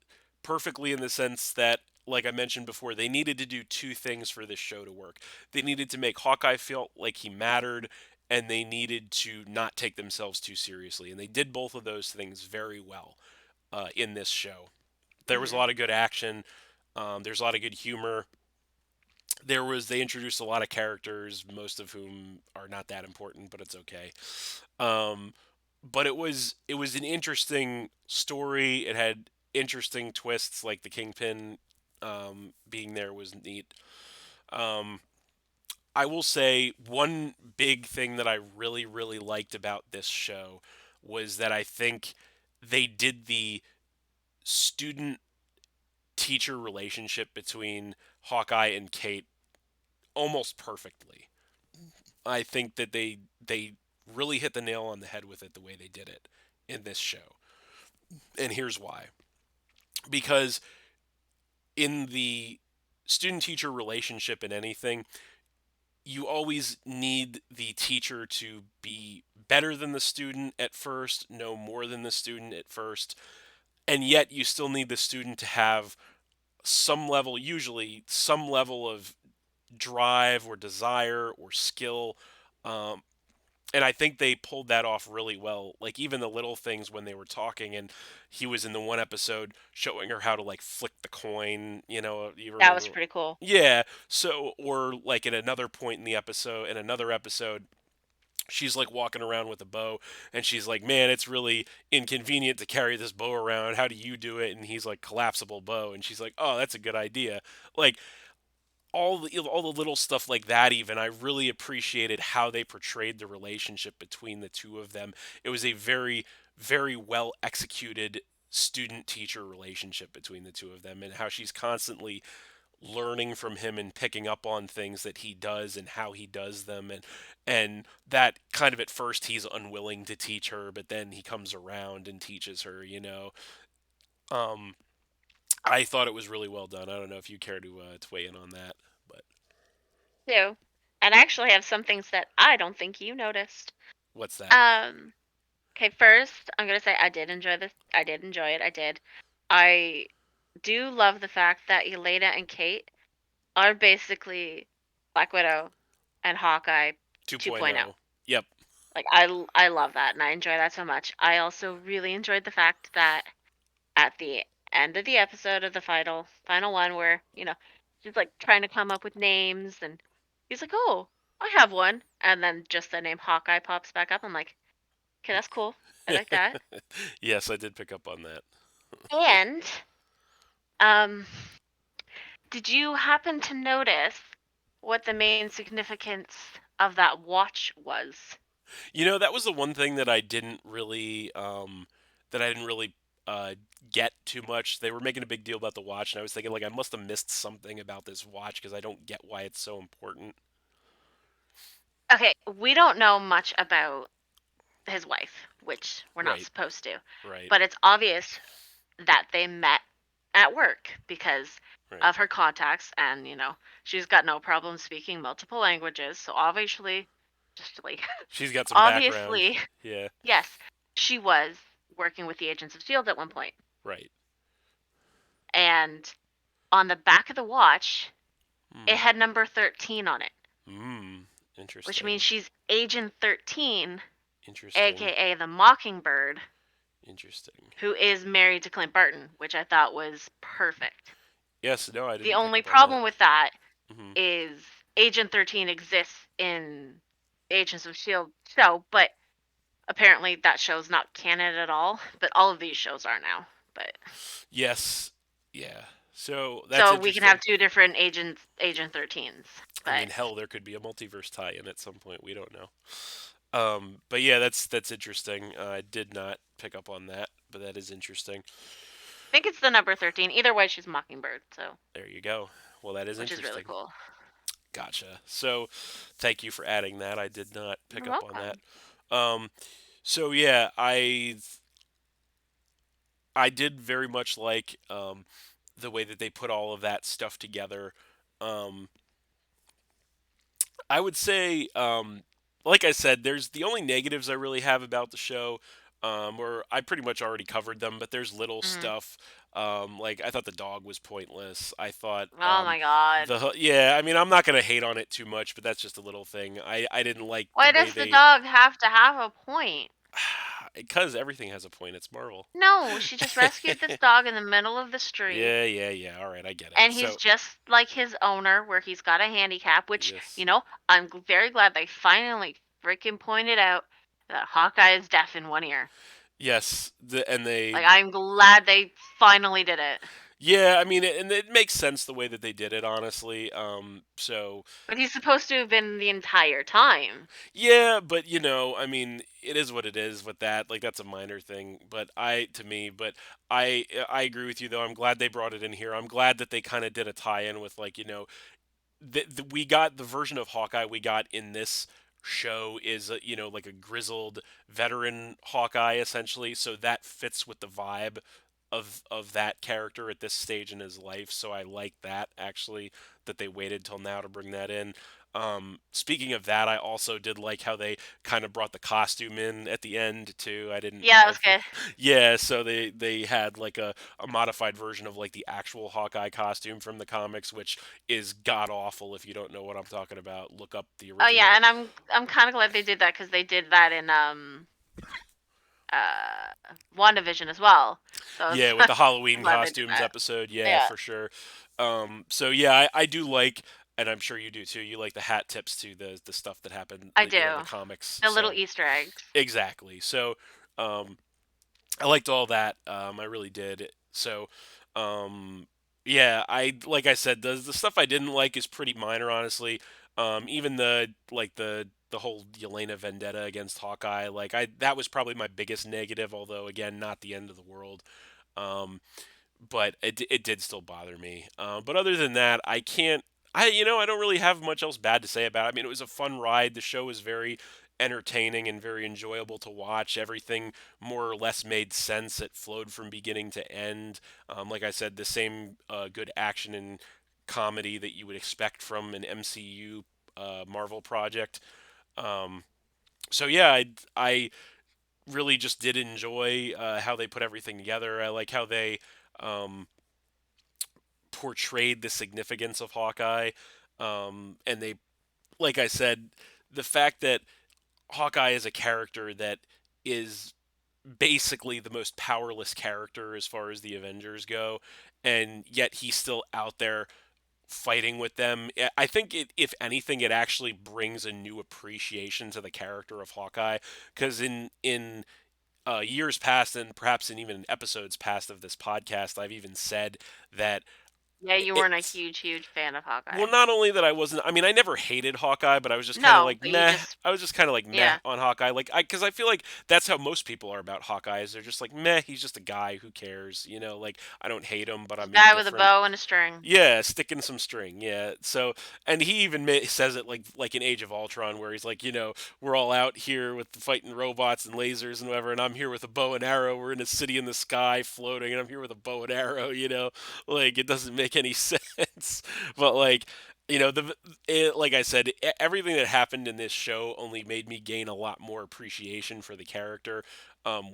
perfectly in the sense that, like I mentioned before, they needed to do two things for this show to work. They needed to make Hawkeye feel like he mattered, and they needed to not take themselves too seriously. And they did both of those things very well in this show. There was a Hmm. lot of good action. There's a lot of good humor. They introduced a lot of characters, most of whom are not that important, but it's okay. Um, but it was an interesting story. It had interesting twists, like the Kingpin being there was neat. Um, I will say one big thing that I really really liked about this show was that I think they did the student teacher relationship between Hawkeye and Kate almost perfectly. I think that they really hit the nail on the head with it the way they did it in this show. And here's why. Because in the student teacher relationship in anything, you always need the teacher to be better than the student at first, know more than the student at first, and yet you still need the student to have some level, usually some level of drive or desire or skill. Um, and I think they pulled that off really well. Like even the little things when they were talking, and he was in the one episode showing her how to like flick the coin. You That was remember? pretty cool. Yeah. So, or like at another point in another episode, she's like walking around with a bow, and she's like, "Man, it's really inconvenient to carry this bow around. How do you do it?" And he's like, "Collapsible bow," and she's like, "Oh, that's a good idea." Like all the little stuff like that, even I really appreciated how they portrayed the relationship between the two of them. It was a very very well executed student teacher relationship between the two of them, and how she's constantly learning from him and picking up on things that he does and how he does them, and that kind of at first he's unwilling to teach her, but then he comes around and teaches her. um I thought it was really well done. I don't know if you care to weigh in on that, but too. And I actually have some things that I don't think you noticed. what's that? Um, okay, first I'm gonna say I did enjoy this. I did enjoy it. I did. I do love the fact that Elena and Kate are basically Black Widow and Hawkeye 2.0. 2.0. Yep. Like I love that and I enjoy that so much. I also really enjoyed the fact that at the end of the episode of the final one where, she's like trying to come up with names and he's like, "Oh, I have one." And then just the name Hawkeye pops back up. I'm like, "Okay, that's cool. I like that." Yes, I did pick up on that. And um did you happen to notice what the main significance of that watch was? That was the one thing that I didn't really uh, get too much. They were making a big deal about the watch, and I was thinking like I must have missed something about this watch because I don't get why it's so important. Okay, we don't know much about his wife, which we're not Right. supposed to. Right. But it's obvious that they met at work because Right. of her contacts and, she's got no problem speaking multiple languages. So obviously, just like She's got some background. obviously, Yeah. yes, she was working with the Agents of Shield at one point. Right. And on the back of the watch, it Hmm. had number 13 on it, Hmm. which means Interesting. she's Agent 13, Interesting. aka the Mockingbird, Interesting. who is married to Clint Barton, which I thought was perfect. Yes. No, I The didn't pick only up on that. problem with that Hmm. is Agent 13 exists in the Agents of Shield show, but apparently that show's not canon at all. But all of these shows are now. But Yes. Yeah. So that's so we can have interesting. two different Agent 13s. I mean, But hell, there could be a multiverse tie-in at some point. We don't know. But yeah, that's interesting. I did not pick up on that, but that is interesting. I think it's the number 13. Either way, she's Mockingbird, so There you go. Well, that is which is really interesting. cool. Gotcha. So, thank you for adding that. I did not pick You're up on that. welcome. Um, so yeah, I did very much like the way that they put all of that stuff together. Um, I would say, like I said, there's the only negatives I really have about the show, or I pretty much already covered them, but there's little Hmm. stuff. Like I thought the dog was pointless. I thought Oh my god. yeah. I mean, I'm not gonna hate on it too much, but that's just a little thing. I didn't like the Why way does the they dog have to have a point? because everything has a point. It's Marvel. No, she just rescued this dog in the middle of the street. Yeah, yeah, yeah. All right, I get it. And he's So just like his owner, where he's got a handicap, which, yes, very glad they finally freaking pointed out that Hawkeye is deaf in one ear. yes, and they Like, I'm glad they finally did it. yeah. I mean, and it makes sense the way that they did it, honestly. So But he's supposed to have been the entire time. yeah, but I mean, it is what it is with that. Like that's a minor thing, but but I agree with you though. I'm glad they brought it in here. I'm glad that they kind of did a tie-in with like we got the version of Hawkeye we got in this show is like a grizzled veteran Hawkeye essentially, so that fits with the vibe of that character at this stage in his life. So I like that actually that they waited till now to bring that in. Speaking of that, I also did like how they kind of brought the costume in at the end too. I didn't, Yeah, that was good. yeah. So they had like a modified version of like the actual Hawkeye costume from the comics, which is god awful. If you don't know what I'm talking about, look up the Oh yeah, original. and I'm kind of glad they did that because they did that in WandaVision as well. So I was Yeah, with the Halloween glad they did costumes that. episode, yeah, Yeah, for sure. So yeah, I do like, and I'm sure you do too. You like the hat tips to the stuff that happened, I like, in the do. comics. The little So Easter eggs. exactly. So um, I liked all that. I really did. So yeah, I like I said, the stuff I didn't like is pretty minor, honestly. Even the whole Elena vendetta against Hawkeye, like I that was probably my biggest negative. Although again, not the end of the world. Um, but it did still bother me. But other than that, I can't. I don't really have much else bad to say about it. I mean, it was a fun ride. The show is very entertaining and very enjoyable to watch. Everything more or less made sense. It flowed from beginning to end. Like I said, the same good action and comedy that you would expect from an MCU Marvel project. Um, so yeah, I really just did enjoy how they put everything together. I like how they um, portrayed the significance of Hawkeye, and they, like I said, the fact that Hawkeye is a character that is basically the most powerless character as far as the Avengers go, and yet he's still out there fighting with them. I think if anything, it actually brings a new appreciation to the character of Hawkeye, because in years past, and perhaps in even episodes past of this podcast, I've even said that Yeah, you weren't a it's huge, huge fan of well, Hawkeye. not only that I wasn't. I mean, I never hated Hawkeye, but I was just kind of No, like but you meh. just I was just kind of like meh yeah. on Hawkeye, like because I feel like that's how most people are about Hawkeye. Is they're just like meh. He's just a guy. Who cares? You know, like I don't hate him, but It's a I'm guy with a indifferent. bow and a string. Yeah, sticking some string. Yeah. So, and he even says it like in Age of Ultron, where he's like, we're all out here with the fighting robots and lasers and whatever, and I'm here with a bow and arrow. We're in a city in the sky floating, and I'm here with a bow and arrow. Like it doesn't make any sense. But like, like I said, everything that happened in this show only made me gain a lot more appreciation for the character.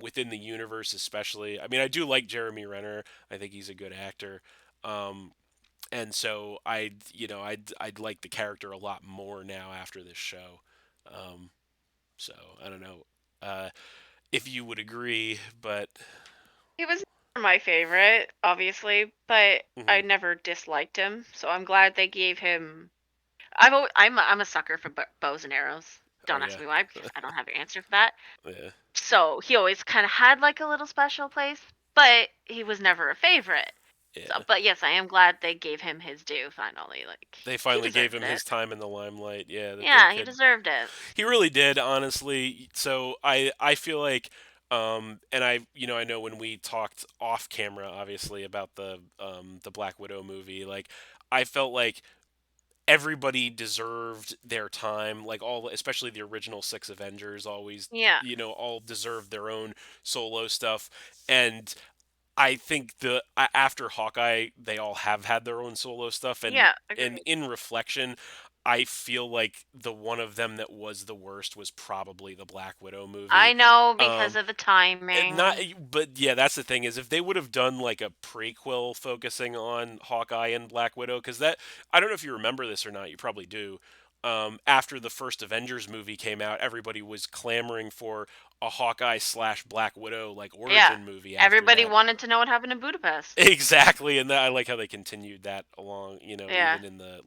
Within the universe, especially. I mean, I do like Jeremy Renner. I think he's a good actor. Um, and so I'd like the character a lot more now after this show. Um, so I don't know if you would agree, but He was never my favorite, obviously, but I mhm. never disliked him. So I'm glad they gave him. I'm a sucker for bows and arrows. Oh Don't ask yeah, me why because I don't have an answer for that. yeah, So he always kind of had like a little special place, but he was never a favorite. So, yeah. but yes, I am glad they gave him his due finally. Like They he finally gave deserved him it. his time in the limelight. Yeah, that they Yeah, he could. deserved it. He really did, honestly. So I feel like, and I know when we talked off camera, obviously about the Black Widow movie, like I felt like everybody deserved their time. Like all, especially the original six Avengers, always Yeah, all deserved their own solo stuff. And I think after Hawkeye, they all have had their own solo stuff, and yeah, and agreed. in reflection, I feel like the one of them that was the worst was probably the Black Widow movie. I know because Um, of the not, timing. but yeah, that's the thing is if they would have done like a prequel focusing on Hawkeye and Black Widow, because that I don't know if you remember this or not, you probably do. After the first Avengers movie came out, everybody was clamoring for a Hawkeye slash Black Widow like Yeah, origin movie after everybody that. wanted to know what happened in Budapest. Exactly, and I like how they continued that along, Yeah, even in the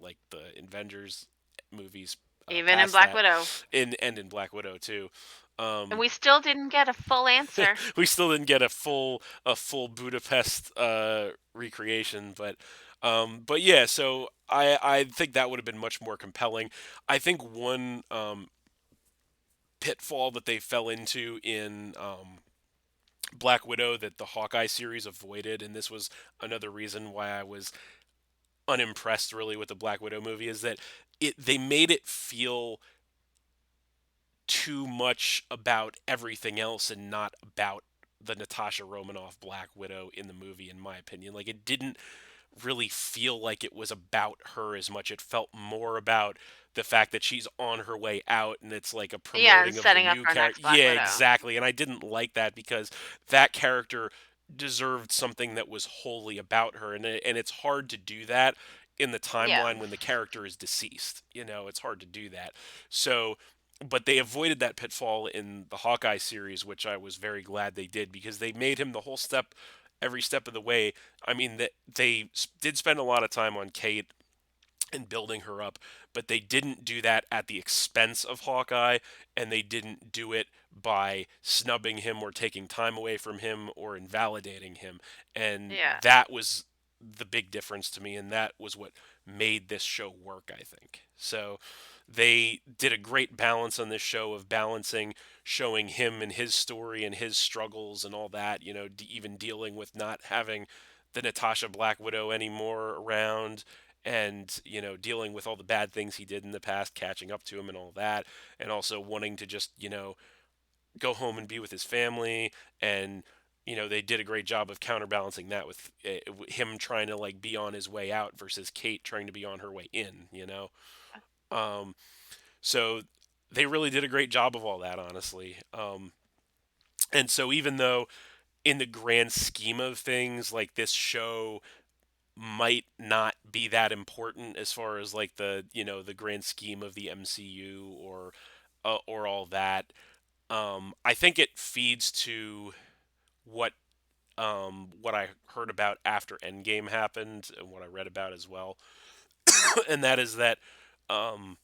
Avengers movies even in past Black that, Widow, in Black Widow too. and Um, we still didn't get a full answer. we still didn't get a full Budapest recreation, but yeah, so I think that would have been much more compelling. I think one pitfall that they fell into in Black Widow that the Hawkeye series avoided, and this was another reason why I was unimpressed really with the Black Widow movie, is that they made it feel too much about everything else and not about the Natasha Romanoff Black Widow in the movie, in my opinion. Like it didn't really feel like it was about her as much. It felt more about the fact that she's on her way out and it's like a Yeah, and promoting of the setting up new our character. next Black Yeah, Widow. exactly. And I didn't like that because that character deserved something that was wholly about her, and it's hard to do that in the Yeah, timeline when the character is deceased. It's hard to do that. So but they avoided that pitfall in the Hawkeye series, which I was very glad they did because they made him the whole step, every step of the way. I mean, that they did spend a lot of time on Kate and building her up, but they didn't do that at the expense of Hawkeye, and they didn't do it by snubbing him or taking time away from him or invalidating him. And yeah, that was the big difference to me, and that was what made this show work, I think. So they did a great balance on this show of balancing showing him and his story and his struggles and all that, even dealing with not having the Natasha Black Widow anymore around, and dealing with all the bad things he did in the past, catching up to him and all that, and also wanting to just go home and be with his family. And they did a great job of counterbalancing that with him trying to like be on his way out versus Kate trying to be on her way in. um, so they really did a great job of all that, honestly. And so even though in the grand scheme of things, like this show might not be that important as far as like the grand scheme of the MCU or all that. I think it feeds to what what I heard about after Endgame happened and what I read about as well, and that is that um,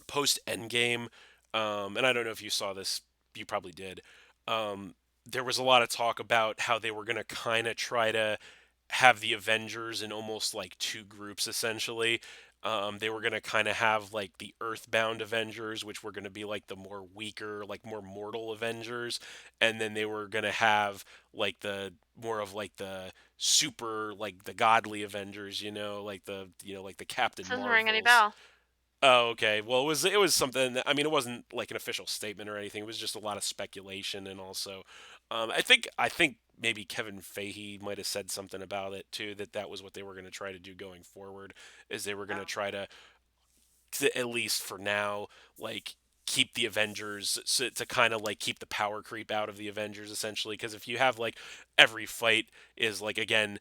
post Endgame, and I don't know if you saw this, you probably did. Um, there was a lot of talk about how they were going to kind of try to have the Avengers in almost like two groups essentially. They were going to kind of have like the Earthbound Avengers, which were going to be like the more weaker, like more mortal Avengers, and then they were going to have like the more of like the super, like the godly Avengers, like like the Captain This doesn't ring any Marvels. bell. Oh, okay. Well, it was something that, I mean, it wasn't like an official statement or anything. It was just a lot of speculation, and also, I think maybe Kevin Feige might have said something about it too. That was what they were going to try to do going forward, is they were going to Oh. try to, at least for now, like keep the Avengers, so to kind of like keep the power creep out of the Avengers essentially. Because if you have like every fight is like, again,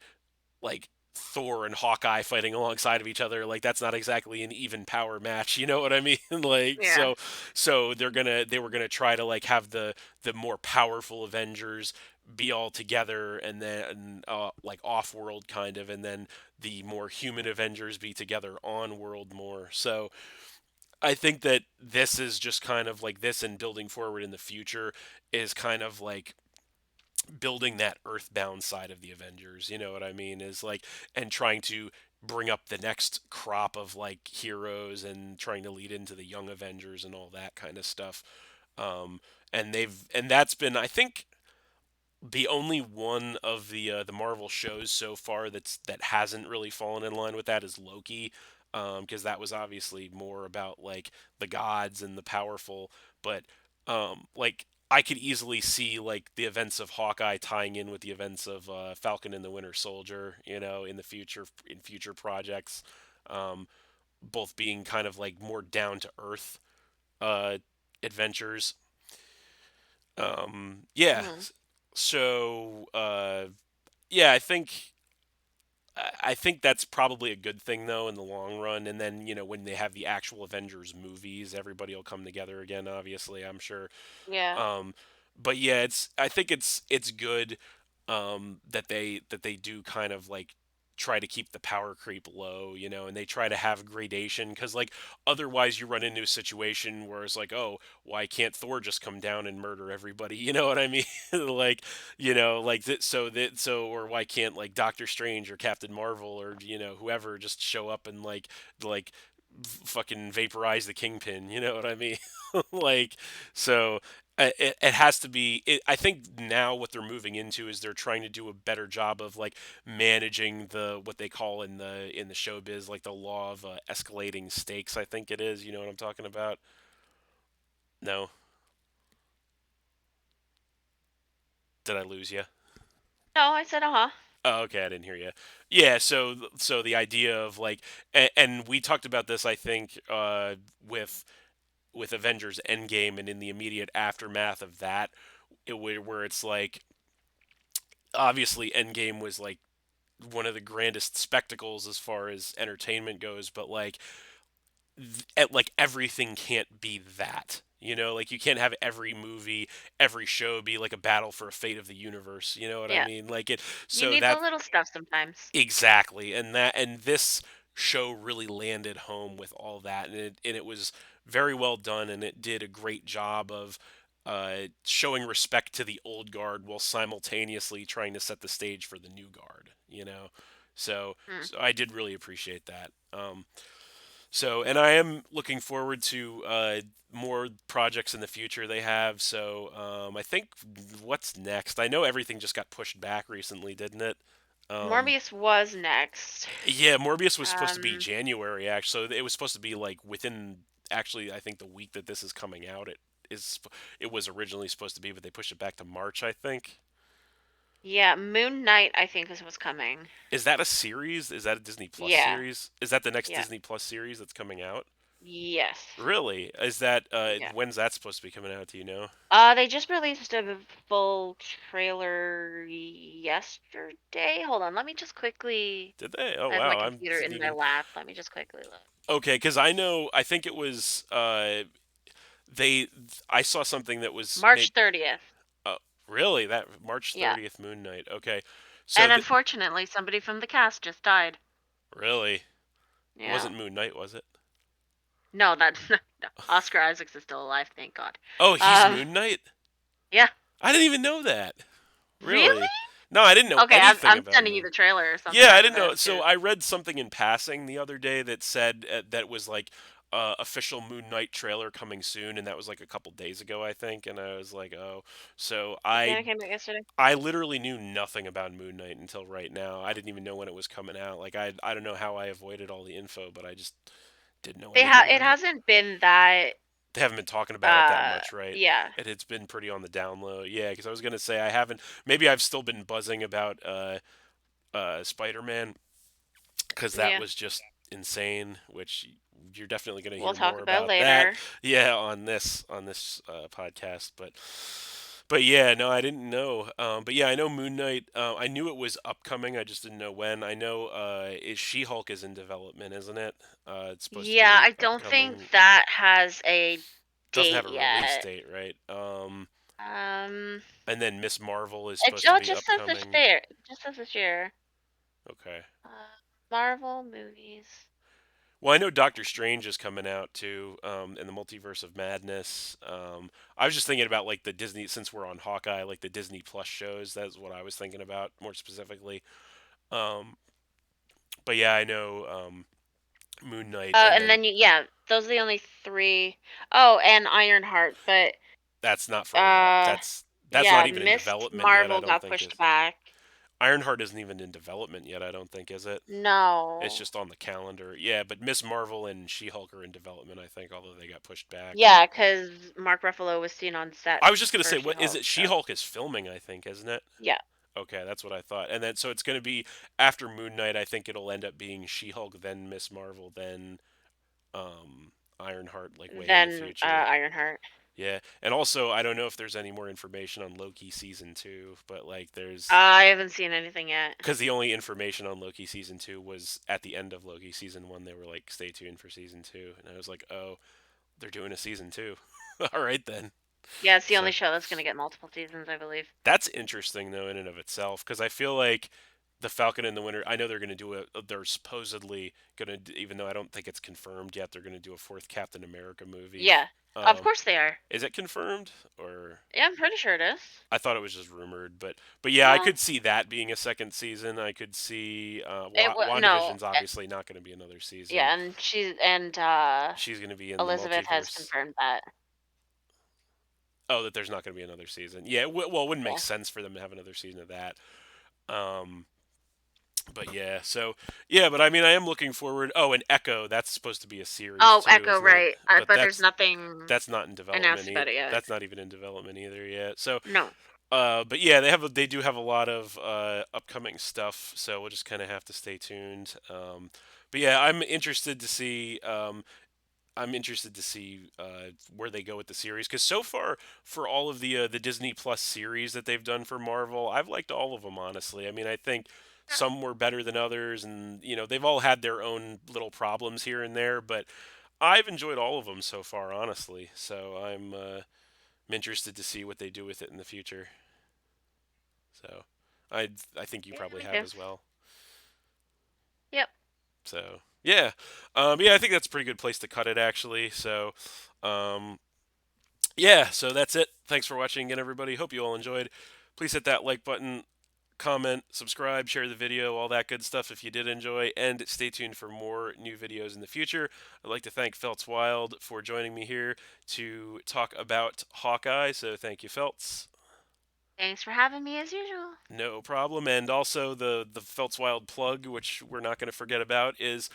like Thor and Hawkeye fighting alongside of each other, like that's not exactly an even power match, you know what I mean? Like, Yeah. so they were gonna try to like have the more powerful Avengers be all together, and then like off world kind of, and then the more human Avengers be together on world more. So I think that this is just kind of like this, and building forward in the future is kind of like building that earthbound side of the Avengers, you know what I mean? Is like, and trying to bring up the next crop of like heroes, and trying to lead into the young Avengers and all that kind of stuff. Um, and that's been, I think, the only one of the Marvel shows so far that hasn't really fallen in line with that is Loki, because that was obviously more about like the gods and the powerful. But like I could easily see like the events of Hawkeye tying in with the events of Falcon and the Winter Soldier, in the future, in future projects, um, both being kind of like more down to earth uh, adventures. Yeah. Hmm. So yeah, I think that's probably a good thing though in the long run. And then when they have the actual Avengers movies, everybody will come together again. Obviously, I'm sure. Yeah. Um, but yeah, I think it's good, that they do kind of like try to keep the power creep low, and they try to have gradation, because like otherwise you run into a situation where it's like, oh, why can't Thor just come down and murder everybody? You know what I mean? Like, or why can't like Doctor Strange or Captain Marvel or whoever just show up and like fucking vaporize the Kingpin? You know what I mean? Like, so it has to be. I think now what they're moving into is they're trying to do a better job of like managing the what they call in the showbiz, like the law of escalating stakes. I think it is. You know what I'm talking about? No, did I lose you? No, I said uh-huh. Oh, okay, I didn't hear you. Yeah, so the idea of like, and we talked about this, I think, with Avengers Endgame, and in the immediate aftermath of that, where it's like, obviously Endgame was like one of the grandest spectacles as far as entertainment goes, but like like everything can't be that. Like you can't have every movie, every show be like a battle for a fate of the universe. You know what I Yeah. mean? Like it. You So need the that little stuff sometimes. exactly, and this show really landed home with all that, and it was very well done, and it did a great job of showing respect to the old guard while simultaneously trying to set the stage for the new guard. So Hmm. so I did really appreciate that. So, and I am looking forward to more projects in the future they have. So, I think what's next? I know everything just got pushed back recently, didn't it? Um, Morbius was next. yeah, Morbius was supposed to be Um, January actually. So it was supposed to be like within actually I think the week that this is coming out. Is it was originally supposed to be, but they pushed it back to March I think. yeah, Moon Knight I think is what's coming. Is that a series? Is that a Disney Plus Yeah, series? Is that the next yeah, Disney Plus series that's coming out? yes, Really? Is that yeah. when's that supposed to be coming out? Do you know? They just released a full trailer yesterday. Hold on, let me just quickly. Did they? Oh I have my wow, I computer didn't in my even. lap. Let me just quickly look. Okay, because I know. I think it was. They. I saw something that was March made. 30th. Uh, really? That March Yeah, 30th Moon Knight. Okay, so and unfortunately, somebody from the cast just died. really, it Yeah. wasn't Moon Knight, was it? No, that no. Oscar Isaacs is still alive, thank God. Oh, he's Um, Moon Knight. yeah. I didn't even know that. Really? Really? No, I didn't know Okay, anything I'm about sending you Moon. the trailer or something Yeah, I after didn't know. this, So cause I read something in passing the other day that said that was like official Moon Knight trailer coming soon, and that was like a couple days ago, I think. And I was like, oh, so yeah, it came out yesterday. I literally knew nothing about Moon Knight until right now. I didn't even know when it was coming out. Like I don't know how I avoided all the info, but I just didn't know anything It about it. hasn't been that They haven't been talking about it that much, right? yeah. It's been pretty on the down low. Yeah, because I was gonna say I haven't. Maybe I've still been buzzing about Spider-Man because that Yeah. was just insane. Which you're definitely going to We'll hear talk more about about that. later. Yeah, on this podcast. But yeah, no, I didn't know. But yeah, I know Moon Knight. I knew it was upcoming. I just didn't know when. I know is She-Hulk is in development, isn't it? It's supposed to Yeah, be I don't think upcoming. that has a Doesn't have date a release yet. date, right? Um, And then Miss Marvel is it supposed to be just says this upcoming. year. It just says this year. Okay. Marvel movies. Well, I know Doctor Strange is coming out too, in the Multiverse of Madness. I was just thinking about like the Disney, since we're on Hawkeye, like the Disney Plus shows. That's what I was thinking about more specifically. Um, but yeah, I know Moon Knight, and And then then yeah, those are the only three. Oh, and Ironheart, but that's not for a while. uh, That's not yeah, even in Miss development yet. I Marvel don't got think pushed is back. Ironheart isn't even in development yet. I don't think is it. It's No. just on the calendar. Yeah, but Miss Marvel and She-Hulk are in development. I think, although they got pushed back. Yeah, because Mark Ruffalo was seen on set I was just gonna for say, what is She-Hulk. it? So She-Hulk is filming, I think, isn't it? yeah, Okay, that's what I thought. And then so it's going to be after Moon Knight. I think it'll end up being She-Hulk, then Miss Marvel, then um, Ironheart, like way in the then future. Ironheart. Yeah, and also I don't know if there's any more information on Loki season two, but like there's I haven't seen anything yet. because the only information on Loki season two was at the end of Loki season one. They were like, "Stay tuned for season two," and I was like, "Oh, they're doing a season two. All right then." Yeah, it's the only So show that's gonna get multiple seasons, I believe. that's interesting though in and of itself because I feel like the Falcon and the Winter. I know they're going to do they're supposedly going to, even though I don't think it's confirmed yet, they're going to do a fourth Captain America movie. Yeah, of Um, course they are. is it confirmed or? Yeah, I'm pretty sure it is. I thought it was just rumored, but yeah, I No, could see that being a second season. I could see no. WandaVision's obviously not going to be another season. Yeah, and She's going to be in the Elizabeth has multiverse. confirmed that. Oh, that there's not going to be another season. Yeah, well, it wouldn't make Yeah. sense for them to have another season of that. Um, but yeah, so yeah, but I mean, I am looking forward. Oh, and Echo, that's supposed to be a series Oh, too, Echo, isn't it? right? But But there's nothing that's not in development. announced about it yet. That's not even in development either yet. So, No. but yeah, they do have a lot of upcoming stuff. So we'll just kind of have to stay tuned. But yeah, I'm interested to see where they go with the series because so far for all of the Disney Plus series that they've done for Marvel, I've liked all of them honestly. I mean, I think some were better than others, and they've all had their own little problems here and there, but I've enjoyed all of them so far, honestly. So I'm interested to see what they do with it in the future. So I think you Yeah, probably me have too. as well. Yep. So yeah, yeah, I think that's a pretty good place to cut it actually. So um, yeah, so that's it. Thanks for watching again, everybody. Hope you all enjoyed. Please hit that like button, comment, subscribe, share the video, all that good stuff if you did enjoy, and stay tuned for more new videos in the future. I'd like to thank Feltz Wild for joining me here to talk about Hawkeye. So thank you, Feltz. Thanks for having me as usual. No problem. And also the Feltz Wild plug, which we're not going to forget about, is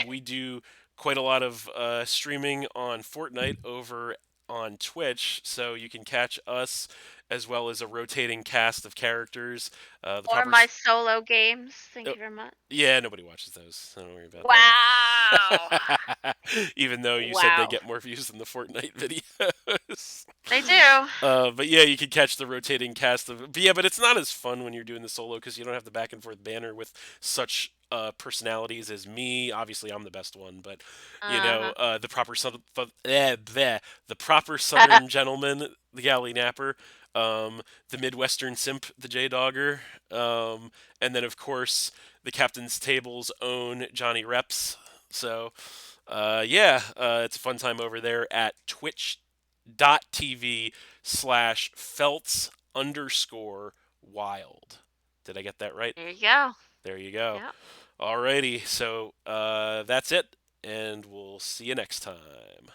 we do quite a lot of streaming on Fortnite over on Twitch, so you can catch us as well as a rotating cast of characters. The Or proper my solo games. Thank oh, you very much. yeah, nobody watches those. Don't worry about Wow. that. Even though you said they Wow. get more views than the Fortnite videos. They do. But yeah, you can catch the rotating cast of. But yeah, but it's not as fun when you're doing the solo because you don't have the back and forth banner with such personalities as me. Obviously, I'm the best one, but Uh-huh. the proper the proper Southern gentleman, the galley napper, the Midwestern simp, the J Dogger, and then of course the captain's table's own Johnny Reps. So yeah, it's a fun time over there at twitch.tv/Feltz_wild. Did I get that right? There you go. There you go. Yep. Alrighty, so that's it, and we'll see you next time.